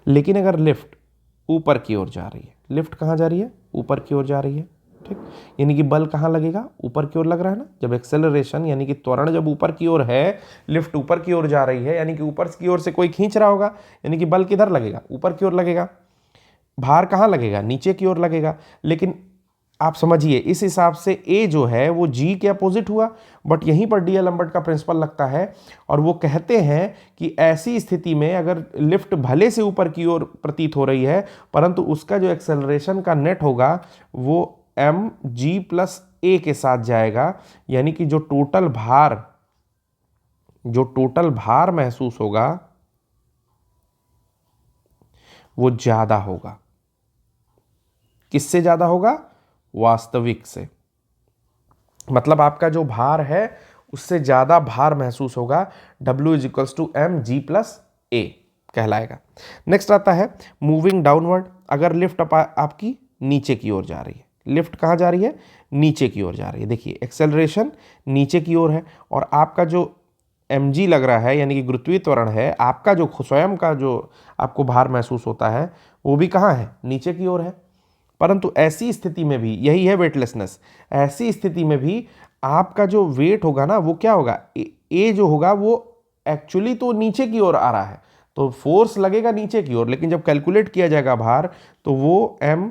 लेकिन अगर लिफ्ट ऊपर की ओर जा रही है, लिफ्ट कहाँ जा रही है, ऊपर की ओर जा रही है, ठीक, यानी कि बल कहाँ लगेगा, ऊपर की ओर लग रहा है ना। जब एक्सेलरेशन यानी कि त्वरण जब ऊपर की ओर है, लिफ्ट ऊपर की ओर जा रही है, यानी कि ऊपर की ओर से कोई खींच रहा होगा, यानी कि बल किधर लगेगा, ऊपर की ओर लगेगा। भार कहाँ लगेगा, नीचे की ओर लगेगा। लेकिन आप समझिए इस हिसाब से ए जो है वो जी के अपोजिट हुआ, बट यहीं पर डी एल एम्बर्ट का प्रिंसिपल लगता है, और वो कहते हैं कि ऐसी स्थिति में अगर लिफ्ट भले से ऊपर की ओर प्रतीत हो रही है, परंतु उसका जो एक्सेलरेशन का नेट होगा वो एम जी प्लस ए के साथ जाएगा, यानी कि जो टोटल भार महसूस होगा वो ज्यादा होगा। किससे ज्यादा होगा, वास्तविक से। मतलब आपका जो भार है उससे ज्यादा भार महसूस होगा। W is equals to m g plus a कहलाएगा। नेक्स्ट आता है मूविंग डाउनवर्ड। अगर लिफ्ट आपकी नीचे की ओर जा रही है, लिफ्ट कहाँ जा रही है, नीचे की ओर जा रही है। देखिए एक्सेलरेशन नीचे की ओर है, और आपका जो mg लग रहा है यानी कि गुरुत्वीय त्वरण है, आपका जो स्वयं का जो आपको भार महसूस होता है वो भी कहाँ है, नीचे की ओर है। परंतु ऐसी स्थिति में भी, यही है वेटलेसनेस, ऐसी स्थिति में भी आपका जो वेट होगा ना वो क्या होगा, ए जो होगा वो एक्चुअली तो नीचे की ओर आ रहा है, तो फोर्स लगेगा नीचे की ओर, लेकिन जब कैलकुलेट किया जाएगा भार तो वो एम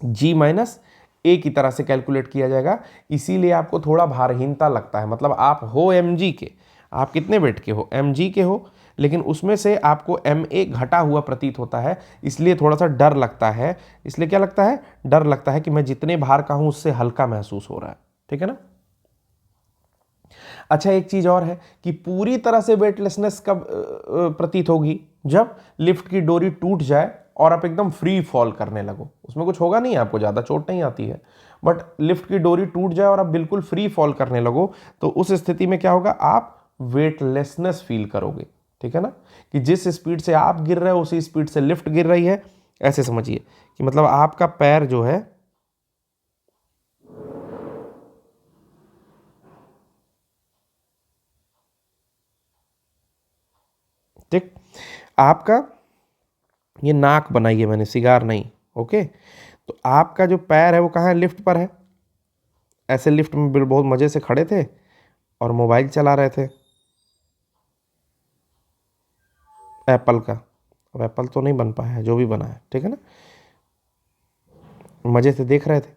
जी माइनस ए की तरह से कैलकुलेट किया जाएगा। इसीलिए आपको थोड़ा भारहीनता लगता है। मतलब आप हो एम जी के, आप कितने वेट के हो, एम जी के हो, लेकिन उसमें से आपको एम ए घटा हुआ प्रतीत होता है, इसलिए थोड़ा सा डर लगता है। इसलिए क्या लगता है, डर लगता है कि मैं जितने भार का हूं उससे हल्का महसूस हो रहा है, ठीक है ना। अच्छा एक चीज और है कि पूरी तरह से वेटलेसनेस कब प्रतीत होगी, जब लिफ्ट की डोरी टूट जाए और आप एकदम फ्री फॉल करने लगो। उसमें कुछ होगा नहीं, आपको ज्यादा चोट नहीं आती है, बट लिफ्ट की डोरी टूट जाए और आप बिल्कुल फ्री फॉल करने लगो, तो उस स्थिति में क्या होगा, आप वेटलेसनेस फील करोगे, ठीक है ना। कि जिस स्पीड से आप गिर रहे हो उसी स्पीड से लिफ्ट गिर रही है। ऐसे समझिए कि मतलब आपका पैर जो है, ठीक, आपका ये नाक बनाई है मैंने, सिगार नहीं, ओके। तो आपका जो पैर है वो कहाँ है, लिफ्ट पर है। ऐसे लिफ्ट में बहुत मजे से खड़े थे और मोबाइल चला रहे थे, एप्पल का। अब एप्पल तो नहीं बन पाया है, जो भी बना है, ठीक है ना, मजे से देख रहे थे।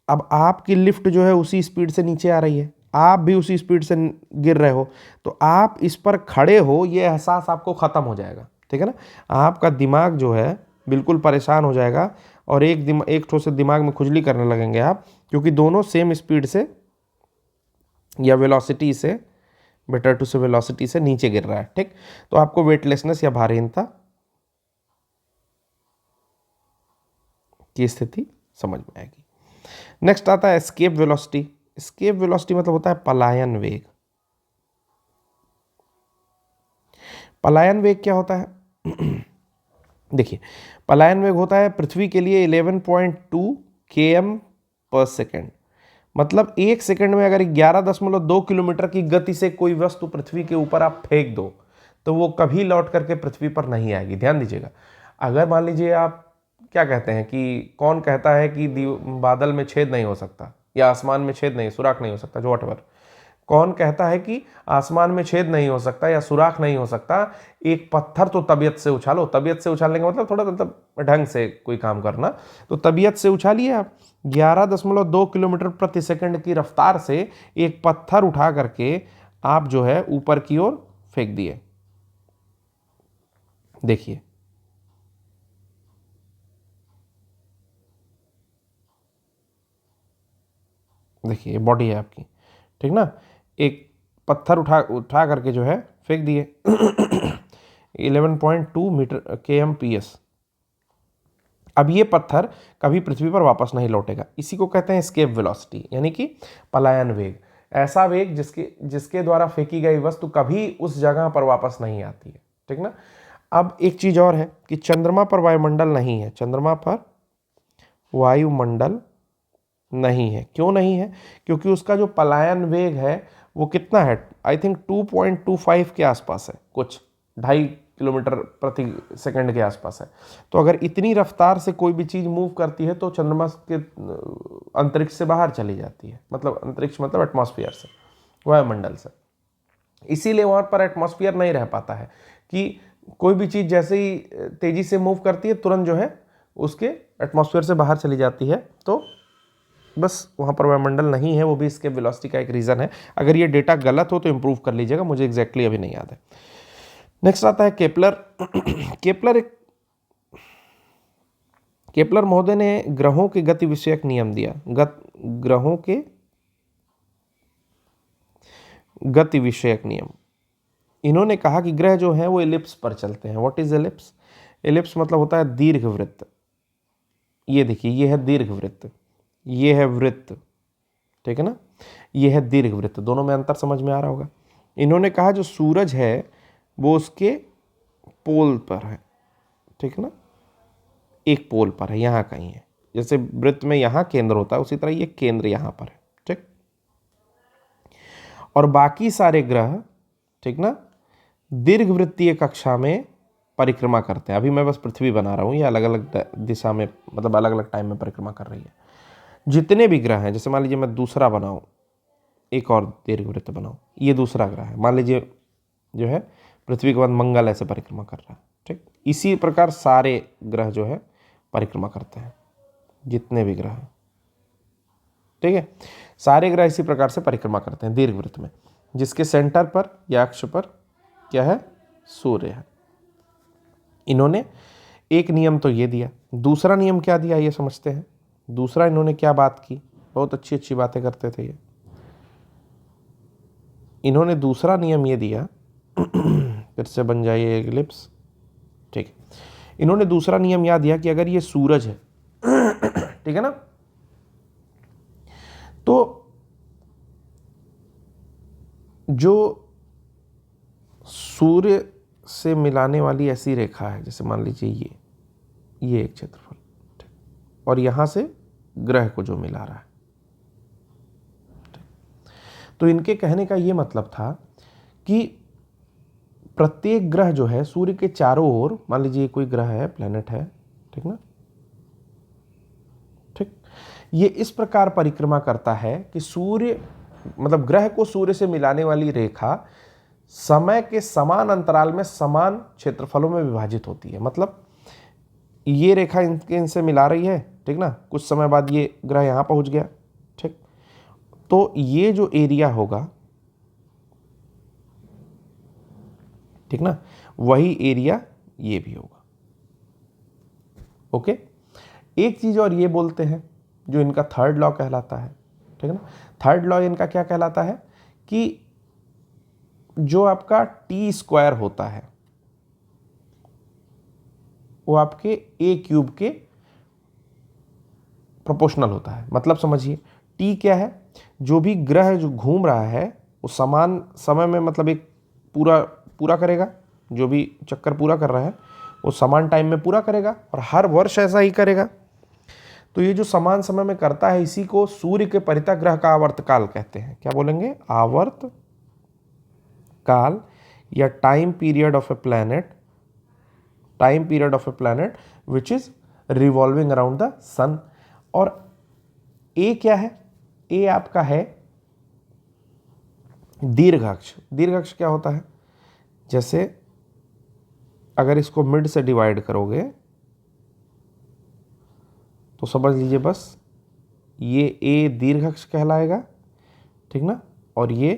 अब आपकी लिफ्ट जो है उसी स्पीड से नीचे आ रही है, आप भी उसी स्पीड से गिर रहे हो, तो आप इस पर खड़े हो ये एहसास आपको खत्म हो जाएगा, ठीक है ना। आपका दिमाग जो है बिल्कुल परेशान हो जाएगा, और एक ठो से दिमाग में खुजली करने लगेंगे आप, क्योंकि दोनों सेम स्पीड से या वेलोसिटी से, बेटर टू से वेलोसिटी से नीचे गिर रहा है, ठीक। तो आपको वेटलेसनेस या भारहीनता की स्थिति समझ में आएगी। नेक्स्ट आता है एस्केप वेलोसिटी। एस्केप वेलोसिटी मतलब होता है पलायन वेग। पलायन वेग क्या होता है देखिए, पलायन वेग होता है पृथ्वी के लिए 11.2 km पर सेकेंड। मतलब एक सेकंड में अगर 11.2 किलोमीटर की गति से कोई वस्तु पृथ्वी के ऊपर आप फेंक दो तो वो कभी लौट करके पृथ्वी पर नहीं आएगी। ध्यान दीजिएगा, अगर मान लीजिए आप, क्या कहते हैं कि कौन कहता है कि बादल में छेद नहीं हो सकता या आसमान में छेद नहीं, सुराख नहीं हो सकता, जो वटवर, कौन कहता है कि आसमान में छेद नहीं हो सकता या सुराख नहीं हो सकता, एक पत्थर तो तबीयत से उछालो। तबीयत से उछालने का मतलब थोड़ा मतलब ढंग से कोई काम करना, तो तबीयत से उछालिए आप। 11.2 किलोमीटर प्रति सेकंड की रफ्तार से एक पत्थर उठा करके आप जो है ऊपर की ओर फेंक दिए। देखिए देखिए ये बॉडी है आपकी, ठीक ना। एक पत्थर उठा उठा करके जो है फेंक दिए 11.2 मीटर kmph। अब ये पत्थर कभी पृथ्वी पर वापस नहीं लौटेगा। इसी को कहते हैं एस्केप वेलोसिटी, यानी कि पलायन वेग। ऐसा वेग जिसके द्वारा फेंकी गई वस्तु कभी उस जगह पर वापस नहीं आती है, ठीक ना। अब एक चीज और है कि चंद्रमा पर वायुमंडल नहीं है। चंद्रमा पर वायुमंडल नहीं है। क्यों नहीं है? क्योंकि उसका जो पलायन वेग है वो कितना है, आई थिंक 2.25 के आसपास है, कुछ 2.5 किलोमीटर प्रति सेकंड के आसपास है। तो अगर इतनी रफ्तार से कोई भी चीज मूव करती है तो चंद्रमा के अंतरिक्ष से बाहर चली जाती है, मतलब अंतरिक्ष मतलब एटमॉस्फेयर से, वायुमंडल से। इसीलिए वहां पर एटमॉस्फेयर नहीं रह पाता है कि कोई भी चीज जैसे ही तेजी से मूव करती है तुरंत जो है उसके एटमॉस्फेयर से बाहर चली जाती है। तो बस वहाँ पर वायुमंडल नहीं है, वो भी इसके वेलोसिटी का एक रीज़न है। अगर ये डेटा गलत हो तो इम्प्रूव कर लीजिएगा, मुझे एग्जैक्टली अभी नहीं याद है। नेक्स्ट आता है केपलर। केपलर महोदय ने ग्रहों के गति विषयक नियम दिया। ग्रहों के गति विषयक नियम। इन्होंने कहा कि ग्रह जो हैं वो एलिप्स पर चलते हैं। What is ellipse? एलिप्स मतलब होता है दीर्घवृत्त। ये देखिए, ये है दीर्घवृत्त, ये है वृत्त, ठीक है ना। ये है दीर्घवृत्त, दोनों में अंतर समझ में आ रहा होगा। इन्होंने कहा जो सूरज है वो उसके पोल पर है, ठीक है ना, एक पोल पर है, यहाँ कहीं है। जैसे वृत्त में यहाँ केंद्र होता है उसी तरह ये केंद्र यहाँ पर है, ठीक। और बाकी सारे ग्रह, ठीक ना, दीर्घवृत्तीय कक्षा में परिक्रमा करते हैं। अभी मैं बस पृथ्वी बना रहा हूँ, ये अलग अलग दिशा में, मतलब अलग अलग टाइम में परिक्रमा कर रही है। जितने भी ग्रह हैं, जैसे मान लीजिए मैं दूसरा बनाऊं, एक और दीर्घवृत्त बनाऊं, ये दूसरा ग्रह है, मान लीजिए जो है पृथ्वी के बाद मंगल ऐसे परिक्रमा कर रहा है, ठीक। इसी प्रकार सारे ग्रह जो है परिक्रमा करते हैं, जितने भी ग्रह हैं, ठीक है। सारे ग्रह इसी प्रकार से परिक्रमा करते हैं दीर्घवृत्त में, जिसके सेंटर पर या अक्ष पर क्या है, सूर्य है। इन्होंने एक नियम तो ये दिया, दूसरा नियम क्या दिया ये समझते हैं। दूसरा इन्होंने क्या बात की, बहुत अच्छी अच्छी बातें करते थे ये। इन्होंने दूसरा नियम ये दिया फिर से बन जाइए एक एलिप्स, ठीक है। इन्होंने दूसरा नियम याद दिया कि अगर ये सूरज है ठीक है ना, तो जो सूर्य से मिलाने वाली ऐसी रेखा है, जैसे मान लीजिए ये एक क्षेत्रफल, ठीक, और यहां से ग्रह को जो मिला रहा है, ठीक। तो इनके कहने का ये मतलब था कि प्रत्येक ग्रह जो है सूर्य के चारों ओर, मान लीजिए कोई ग्रह है, प्लेनेट है, ठीक ना, ठीक, ये इस प्रकार परिक्रमा करता है कि सूर्य, मतलब ग्रह को सूर्य से मिलाने वाली रेखा समय के समान अंतराल में समान क्षेत्रफलों में विभाजित होती है। मतलब ये रेखा इनसे मिला रही है, ठीक ना, कुछ समय बाद ये ग्रह यहां पहुंच गया, ठीक, तो ये जो एरिया होगा, ठीक ना, वही एरिया ये भी होगा। ओके। एक चीज और ये बोलते हैं, जो इनका थर्ड लॉ कहलाता है, ठीक है ना। थर्ड लॉ इनका क्या कहलाता है कि जो आपका टी स्क्वायर होता है वो आपके ए क्यूब के प्रोपोर्शनल होता है। मतलब समझिए, टी क्या है, जो भी ग्रह जो घूम रहा है वो समान समय में, मतलब एक पूरा करेगा, जो भी चक्कर पूरा कर रहा है वो समान टाइम में पूरा करेगा और हर वर्ष ऐसा ही करेगा। तो ये जो समान समय में करता है, इसी को सूर्य के परितः ग्रह का आवर्तकाल कहते हैं। क्या बोलेंगे? आवर्त काल या time period of a planet, time period of a planet which is revolving around the sun. और ए क्या है? ए आपका है दीर्घाक्ष। दीर्घाक्ष क्या होता है? जैसे अगर इसको मिड से डिवाइड करोगे तो समझ लीजिए बस ये ए दीर्घाक्ष कहलाएगा, ठीक ना, और ये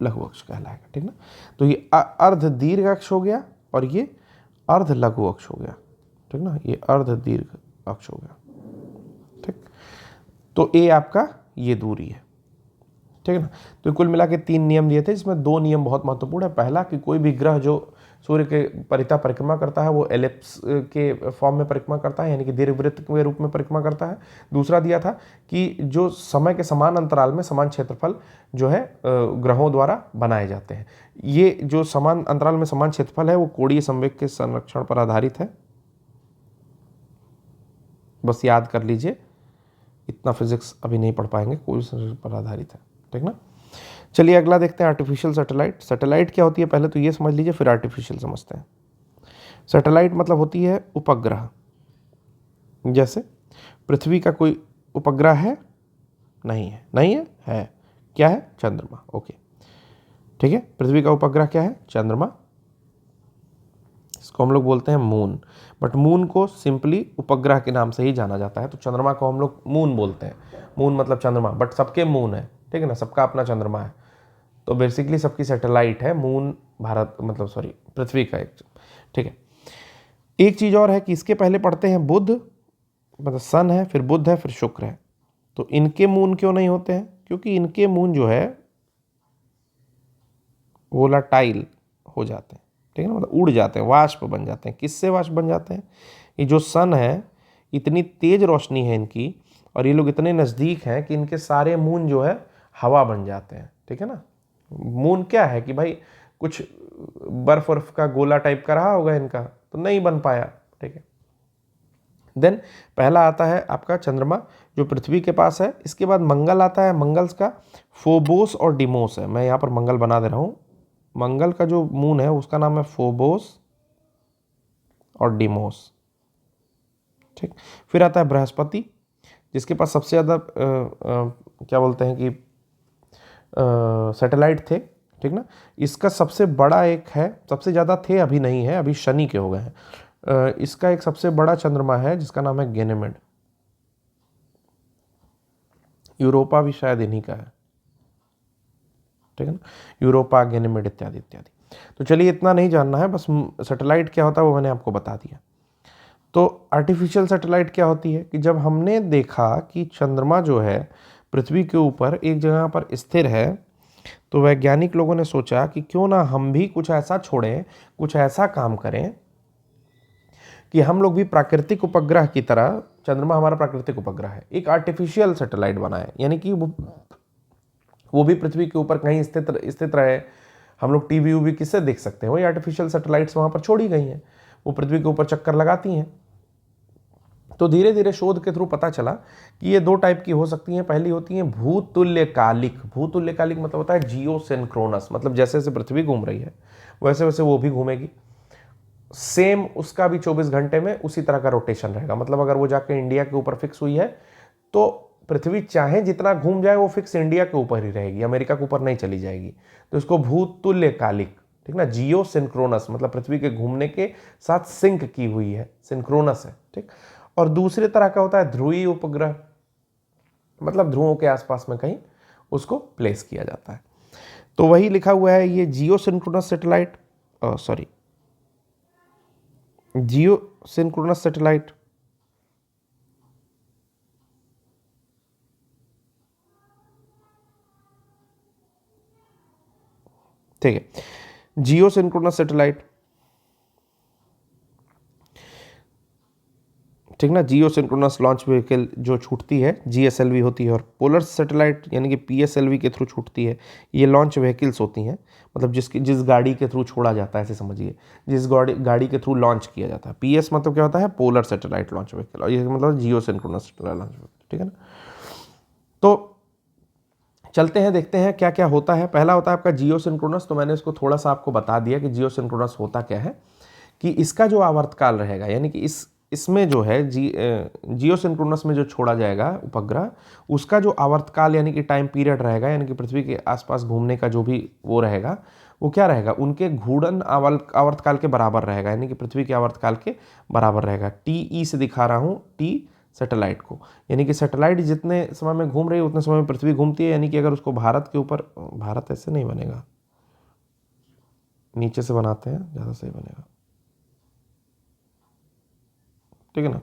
लघु अक्ष कहलाएगा, ठीक ना। तो ये अर्ध दीर्घ अक्ष हो गया और ये अर्ध लघु अक्ष हो गया, ठीक ना, ये अर्ध दीर्घ अक्ष हो गया, ठीक। तो ए आपका ये दूरी है, ठीक है ना। तो कुल मिला के 3 नियम दिए थे, इसमें 2 नियम बहुत महत्वपूर्ण है। पहला कि कोई भी ग्रह जो सूर्य के परितः परिक्रमा करता है वो एलिप्स के फॉर्म में परिक्रमा करता है, यानी कि दीर्घवृत्त के रूप में परिक्रमा करता है। दूसरा दिया था कि जो समय के समान अंतराल में समान क्षेत्रफल जो है ग्रहों द्वारा बनाए जाते हैं। ये जो समान अंतराल में समान क्षेत्रफल है वो कोणीय संवेग के संरक्षण पर आधारित है, बस याद कर लीजिए, इतना फिजिक्स अभी नहीं पढ़ पाएंगे, कोणीय संरक्षण पर आधारित है, ठीक ना। चलिए अगला देखते हैं आर्टिफिशियल सैटेलाइट। सैटेलाइट क्या होती है पहले तो ये समझ लीजिए, फिर आर्टिफिशियल समझते हैं। सैटेलाइट मतलब होती है उपग्रह। जैसे पृथ्वी का कोई उपग्रह है? नहीं है, नहीं है, है क्या है? चंद्रमा, ओके, ठीक है। पृथ्वी का उपग्रह क्या है? चंद्रमा, इसको हम लोग बोलते हैं मून, बट मून को सिंपली उपग्रह के नाम से ही जाना जाता है, तो चंद्रमा को हम लोग मून बोलते हैं। मून मतलब चंद्रमा, बट सबके मून है, ठीक है ना, सबका अपना चंद्रमा है। तो बेसिकली सबकी सैटेलाइट है मून, भारत मतलब सॉरी पृथ्वी का एक, ठीक है। एक चीज और है कि इसके पहले पढ़ते हैं बुध, मतलब सन है, फिर बुध है, फिर शुक्र है। तो इनके मून क्यों नहीं होते हैं? क्योंकि इनके मून जो है वोलाटाइल हो जाते हैं, ठीक है ना, मतलब उड़ जाते हैं, वाष्प बन जाते हैं। किससे वाष्प बन जाते हैं? ये जो सन है इतनी तेज रोशनी है इनकी, और ये लोग इतने नज़दीक हैं कि इनके सारे मून जो है हवा बन जाते हैं, ठीक है ना। मून क्या है कि भाई कुछ बर्फ वर्फ का गोला टाइप का रहा होगा इनका, तो नहीं बन पाया, ठीक है। देन पहला आता है आपका चंद्रमा जो पृथ्वी के पास है। इसके बाद मंगल आता है, मंगल का फोबोस और डिमोस है। मैं यहाँ पर मंगल बना दे रहा हूँ। मंगल का जो मून है उसका नाम है फोबोस और डिमोस, ठीक। फिर आता है बृहस्पति, जिसके पास सबसे ज़्यादा क्या बोलते हैं कि सैटेलाइट थे, ठीक ना। इसका सबसे बड़ा एक है, सबसे ज़्यादा थे, अभी नहीं है, अभी शनि के हो गए हैं। इसका एक सबसे बड़ा चंद्रमा है जिसका नाम है गैनेमेड। यूरोपा भी शायद इन्हीं का है, ठीक है ना, यूरोपा, गैनेमेड इत्यादि इत्यादि। तो चलिए इतना नहीं जानना है, बस सैटेलाइट क्या होता है वो मैंने आपको बता दिया। तो आर्टिफिशियल सैटेलाइट क्या होती है कि जब हमने देखा कि चंद्रमा जो है पृथ्वी के ऊपर एक जगह पर स्थिर है, तो वैज्ञानिक लोगों ने सोचा कि क्यों ना हम भी कुछ ऐसा छोड़ें, कुछ ऐसा काम करें कि हम लोग भी प्राकृतिक उपग्रह की तरह, चंद्रमा हमारा प्राकृतिक उपग्रह है, एक आर्टिफिशियल सैटेलाइट बनाए, यानी कि वो भी पृथ्वी के ऊपर कहीं स्थित रहे। हम लोग टीवी वीवी किससे देख सकते हैं? वही आर्टिफिशियल सैटेलाइट्स वहाँ पर छोड़ी गई हैं, वो पृथ्वी के ऊपर चक्कर लगाती हैं। तो धीरे धीरे शोध के थ्रू पता चला कि ये 2 टाइप की हो सकती हैं। पहली होती हैं भूतुल्यकालिक। भूतुल्यकालिक मतलब होता है जियोसिंक्रोनस, मतलब जैसे जैसे पृथ्वी घूम रही है वैसे वैसे वो भी घूमेगी, सेम उसका भी 24 घंटे में उसी तरह का रोटेशन रहेगा। मतलब अगर वो जाके इंडिया के ऊपर फिक्स हुई है तो पृथ्वी चाहे जितना घूम जाए वो फिक्स इंडिया के ऊपर ही रहेगी, अमेरिका के ऊपर नहीं चली जाएगी। तो इसको भूतुल्यकालिक, ठीक ना, जियो सिंक्रोनस मतलब पृथ्वी के घूमने के साथ सिंक की हुई है, सिंक्रोनस है, ठीक। और दूसरे तरह का होता है ध्रुवीय उपग्रह, मतलब ध्रुवों के आसपास में कहीं उसको प्लेस किया जाता है। तो वही लिखा हुआ है ये जियो सिंक्रोनस सैटेलाइट, सॉरी जियो सिंक्रोनस सैटेलाइट, ठीक है, जियो सिंक्रोनस सैटेलाइट, ठीक ना। जियो सिंक्रोनस लॉन्च व्हीकल जो छूटती है GSLV होती है, और पोलर सैटेलाइट यानी कि PSLV के थ्रू छूटती है। ये लॉन्च व्हीकल्स होती हैं, मतलब जिस गाड़ी के थ्रू छोड़ा जाता है, ऐसे समझिए, जिस गाड़ी के थ्रू लॉन्च किया जाता है। PS मतलब क्या होता है? पोलर सैटेलाइट लॉन्च व्हीकल, और ये मतलब जियो सिंक्रोनस सैटेलाइट लॉन्च व्हीकल, ठीक है ना। तो चलते हैं, देखते हैं क्या क्या होता है। पहला होता है आपका जियो सिंक्रोनस। तो मैंने इसको थोड़ा सा आपको बता दिया कि जियो सिंक्रोनस होता क्या है, कि इसका जो आवर्तकाल रहेगा, यानी कि इसमें जो है जियो सिंक्रोनस में जो छोड़ा जाएगा उपग्रह, उसका जो आवर्तकाल यानी कि टाइम पीरियड रहेगा, यानी कि पृथ्वी के आसपास घूमने का जो भी वो रहेगा, वो क्या रहेगा? उनके घूर्णन आवर्तकाल के बराबर रहेगा, यानी कि पृथ्वी के आवर्तकाल के बराबर रहेगा। TE से दिखा रहा हूँ, T सैटेलाइट को। यानी कि सैटेलाइट जितने समय में घूम रही है उतने समय में पृथ्वी घूमती है। यानी कि अगर उसको भारत के ऊपर, भारत ऐसे नहीं बनेगा, नीचे से बनाते हैं ज़्यादा सही बनेगा, ठीक है ना।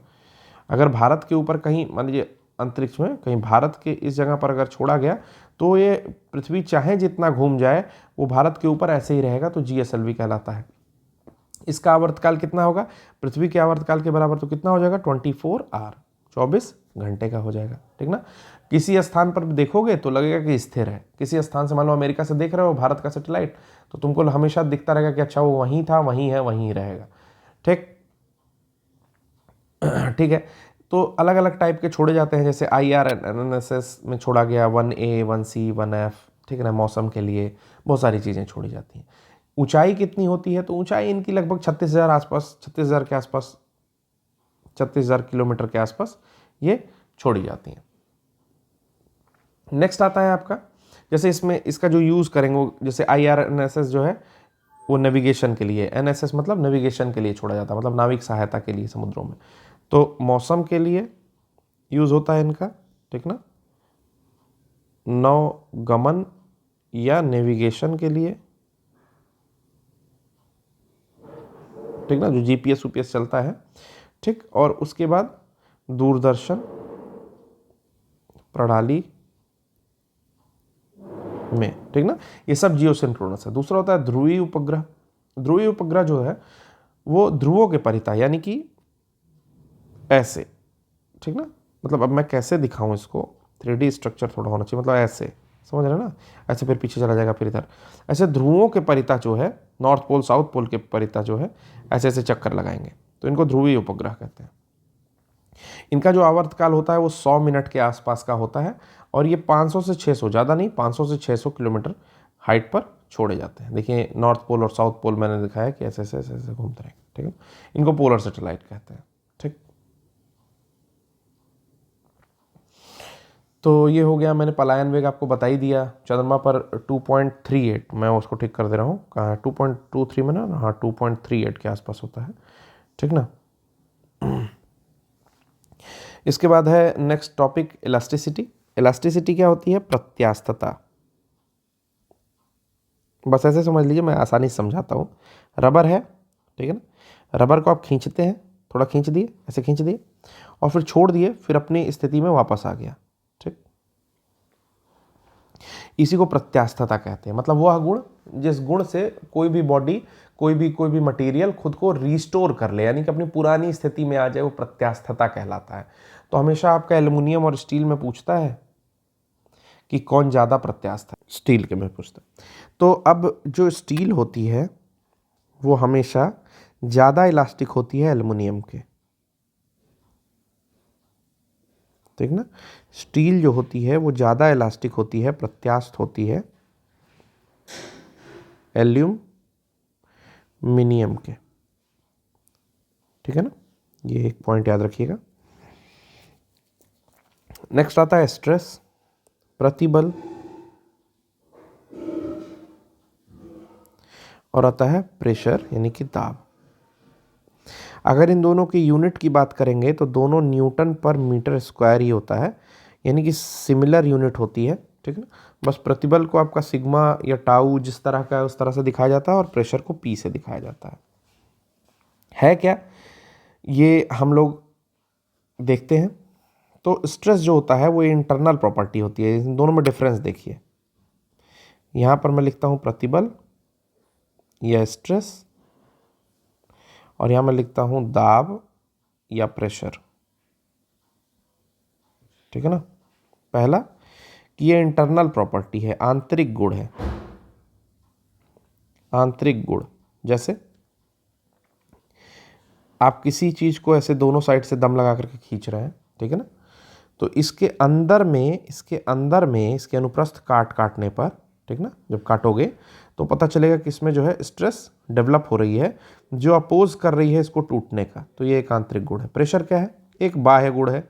अगर भारत के ऊपर कहीं मान लीजिए अंतरिक्ष में कहीं भारत के इस जगह पर अगर छोड़ा गया तो ये पृथ्वी चाहे जितना घूम जाए वो भारत के ऊपर ऐसे ही रहेगा, तो GSLV कहलाता है। इसका आवर्तकाल कितना होगा? पृथ्वी के आवर्तकाल के बराबर, तो कितना हो जाएगा? 24 आवर, 24 घंटे का हो जाएगा, ठीक ना। किसी स्थान पर देखोगे तो लगेगा कि स्थिर है। किसी स्थान से मान लो अमेरिका से देख रहे हो भारत का सैटेलाइट, तो तुमको हमेशा दिखता रहेगा कि अच्छा वो वहीं था, वहीं है, वहीं रहेगा, ठीक। ठीक है। तो अलग अलग टाइप के छोड़े जाते हैं, जैसे IRNSS में छोड़ा गया 1A 1C 1F, ठीक है ना। मौसम के लिए बहुत सारी चीज़ें छोड़ी जाती हैं। ऊंचाई कितनी होती है? तो ऊंचाई इनकी लगभग 36,000 आसपास, 36,000 के आसपास, 36,000 किलोमीटर के आसपास ये छोड़ी जाती हैं। नेक्स्ट आता है आपका, जैसे इसमें इसका जो यूज़ करेंगे वो, जैसे IRNSS जो है वो नेविगेशन के लिए, NSS मतलब नेविगेशन के लिए छोड़ा जाता है, मतलब नाविक सहायता के लिए समुद्रों में। तो मौसम के लिए यूज़ होता है इनका, ठीक ना। नौगमन या नेविगेशन के लिए, ठीक ना, जो GPS UPS चलता है, ठीक। और उसके बाद दूरदर्शन प्रणाली में, ठीक ना। ये सब जियोसिंक्रोनस है। दूसरा होता है ध्रुवीय उपग्रह। ध्रुवीय उपग्रह जो है वो ध्रुवों के परितः, यानी कि ऐसे, ठीक ना। मतलब अब मैं कैसे दिखाऊं इसको, 3D स्ट्रक्चर थोड़ा होना चाहिए, मतलब ऐसे, समझ रहे ना, ऐसे फिर पीछे चला जाएगा, फिर इधर ऐसे ध्रुवों के परितः जो है, नॉर्थ पोल साउथ पोल के परितः जो है ऐसे ऐसे चक्कर लगाएंगे, तो इनको ध्रुवीय उपग्रह कहते हैं। इनका जो आवर्तकाल होता है वो 100 मिनट के आसपास का होता है, और ये 500 से 600, ज़्यादा नहीं, 500 से 600 किलोमीटर हाइट पर छोड़े जाते हैं। देखिए नॉर्थ पोल और साउथ पोल मैंने दिखाया कि ऐसे ऐसे ऐसे ऐसे घूमते रहेंगे, ठीक है। इनको पोलर सैटेलाइट कहते हैं, ठीक। तो ये हो गया, मैंने पलायन वेग आपको बता ही दिया। चंद्रमा पर 2.38, मैं उसको ठीक कर दे रहा हूँ, कहाँ है 2.23 में ना, हाँ 2.38 के आसपास होता है, ठीक ना। इसके बाद है नेक्स्ट टॉपिक इलास्टिसिटी। इलास्टिसिटी क्या होती है? प्रत्यास्थता। बस ऐसे समझ लीजिए, मैं आसानी से समझाता हूँ। रबर है, ठीक है ना, रबर को आप खींचते हैं, थोड़ा खींच दिए, ऐसे खींच दिए और फिर छोड़ दिए, फिर अपनी स्थिति में वापस आ गया, ठीक। इसी को प्रत्यास्थता कहते हैं। मतलब वह गुण जिस गुण से कोई भी बॉडी, कोई भी मटेरियल खुद को रिस्टोर कर ले, यानी कि अपनी पुरानी स्थिति में आ जाए, वो प्रत्यास्थता कहलाता है। तो हमेशा आपका एल्युमिनियम और स्टील में पूछता है कि कौन ज़्यादा प्रत्यास्थ है, स्टील के में पूछता है। तो अब जो स्टील होती है वो हमेशा ज़्यादा इलास्टिक होती है एल्युमिनियम के, ठीक ना। स्टील जो होती है वो ज़्यादा इलास्टिक होती है, प्रत्यास्थ होती है एल्यूमिनियम के, ठीक है ना। ये एक पॉइंट याद रखिएगा। नेक्स्ट आता है स्ट्रेस, प्रतिबल, और आता है प्रेशर यानी कि दाब। अगर इन दोनों की यूनिट की बात करेंगे तो दोनों न्यूटन पर मीटर स्क्वायर ही होता है, यानी कि सिमिलर यूनिट होती है, ठीक है। बस प्रतिबल को आपका सिग्मा या टाउ जिस तरह का है उस तरह से दिखाया जाता है, और प्रेशर को पी से दिखाया जाता है क्या, ये हम लोग देखते हैं। तो स्ट्रेस जो होता है वो इंटरनल प्रॉपर्टी होती है। इन दोनों में डिफरेंस देखिए, यहाँ पर मैं लिखता हूँ प्रतिबल या स्ट्रेस, और यहाँ मैं लिखता हूँ दाब या प्रेशर, ठीक है ना। पहला कि ये इंटरनल प्रॉपर्टी है, आंतरिक गुण है, आंतरिक गुण। जैसे आप किसी चीज़ को ऐसे दोनों साइड से दम लगा करके खींच रहे हैं, ठीक है ना, तो इसके अंदर में इसके अनुप्रस्थ काटने पर, ठीक ना, जब काटोगे तो पता चलेगा कि इसमें जो है स्ट्रेस डेवलप हो रही है जो अपोज कर रही है इसको टूटने का। तो ये एक आंतरिक गुण है। प्रेशर क्या है? एक बाह्य गुण है।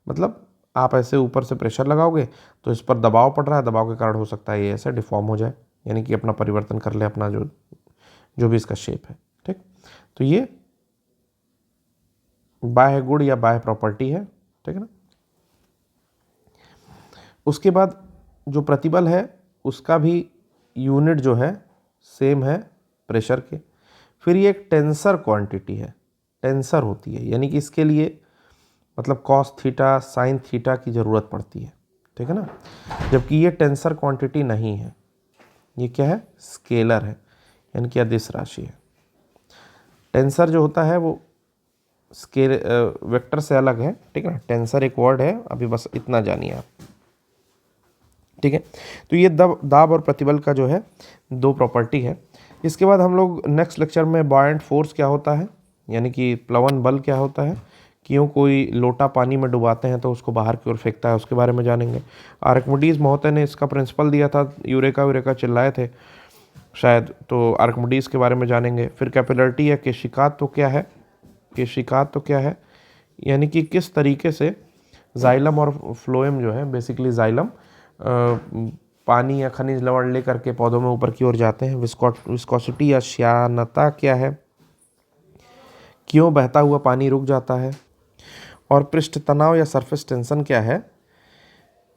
मतलब आप ऐसे ऊपर से प्रेशर लगाओगे तो इस पर दबाव पड़ रहा है, दबाव के कारण हो सकता है ये ऐसे डिफॉर्म हो जाए, यानी कि अपना परिवर्तन कर ले, अपना जो भी इसका शेप है, ठीक। तो ये बाह्य गुण या बाह्य प्रॉपर्टी है ठीक है ना। उसके बाद जो प्रतिबल है उसका भी यूनिट जो है सेम है प्रेशर के। फिर ये एक टेंसर क्वांटिटी है, टेंसर होती है, यानी कि इसके लिए मतलब कॉस थीटा साइन थीटा की ज़रूरत पड़ती है, ठीक है ना। जबकि ये टेंसर क्वांटिटी नहीं है, ये क्या है, स्केलर है, यानी कि अदिश राशि है। टेंसर जो होता है वो स्केल वेक्टर से अलग है, ठीक है ना। टेंसर एक वर्ड है, अभी बस इतना जानिए आप, ठीक है। तो ये दाब और प्रतिबल का जो है दो प्रॉपर्टी है। इसके बाद हम लोग नेक्स्ट लेक्चर में बॉयंट फोर्स क्या होता है, यानी कि प्लवन बल क्या होता है, क्यों कोई लोटा पानी में डुबाते हैं तो उसको बाहर की ओर फेंकता है, उसके बारे में जानेंगे। आर्किमिडीज महोदय ने इसका प्रिंसिपल दिया था, यूरेका चिल्लाए थे शायद, तो आर्किमिडीज के बारे में जानेंगे। फिर कैपिलरिटी या केशिकात तो क्या है, केशिकात तो क्या है, यानी कि किस तरीके से जाइलम और फ्लोएम जो है, बेसिकली जाइलम पानी या खनिज लवण लेकर के पौधों में ऊपर की ओर जाते हैं। विस्कोसिटी या श्यानता क्या है, क्यों बहता हुआ पानी रुक जाता है। और पृष्ठ तनाव या सरफेस टेंशन क्या है,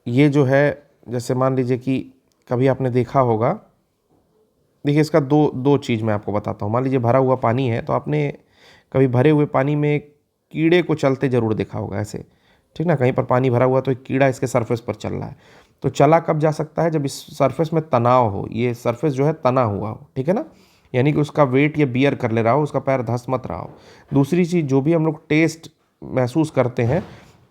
ये जो है जैसे मान लीजिए कि कभी आपने देखा होगा, देखिए इसका दो चीज़ मैं आपको बताता हूँ। मान लीजिए भरा हुआ पानी है, तो आपने कभी भरे हुए पानी में एक कीड़े को चलते ज़रूर देखा होगा ऐसे, ठीक ना। कहीं पर पानी भरा हुआ तो एक कीड़ा इसके सरफेस पर चल रहा है, तो चला कब जा सकता है, जब इस सरफेस में तनाव हो, ये सरफेस जो है तना हुआ हो, ठीक है ना, यानी कि उसका वेट ये बियर कर ले रहा हो, उसका पैर धंस मत रहा हो। दूसरी चीज़, जो भी हम लोग टेस्ट महसूस करते हैं,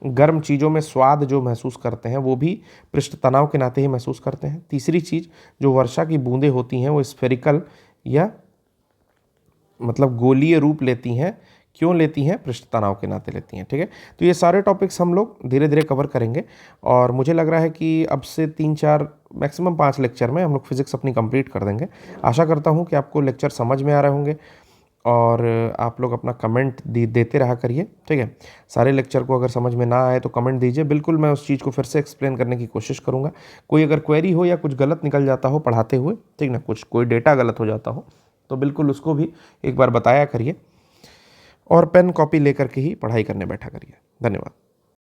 गर्म चीज़ों में स्वाद जो महसूस करते हैं, वो भी पृष्ठ तनाव के नाते ही महसूस करते हैं। तीसरी चीज़, जो वर्षा की बूंदें होती हैं वो स्फेरिकल या मतलब गोलीय रूप लेती हैं, क्यों लेती हैं, पृष्ठ तनाव के नाते लेती हैं, ठीक है। तो ये सारे टॉपिक्स हम लोग धीरे धीरे कवर करेंगे, और मुझे लग रहा है कि अब से 3-4 मैक्सिमम 5 लेक्चर में हम लोग फिजिक्स अपनी कंप्लीट कर देंगे। आशा करता हूँ कि आपको लेक्चर समझ में आ रहे होंगे, और आप लोग अपना कमेंट देते रहा करिए, ठीक है। सारे लेक्चर को अगर समझ में ना आए तो कमेंट दीजिए, बिल्कुल मैं उस चीज़ को फिर से एक्सप्लेन करने की कोशिश करूँगा। कोई अगर क्वेरी हो या कुछ गलत निकल जाता हो पढ़ाते हुए, ठीक ना, कोई डेटा गलत हो जाता हो, तो बिल्कुल उसको भी एक बार बताया करिए, और पेन कॉपी लेकर के ही पढ़ाई करने बैठा करिए। धन्यवाद।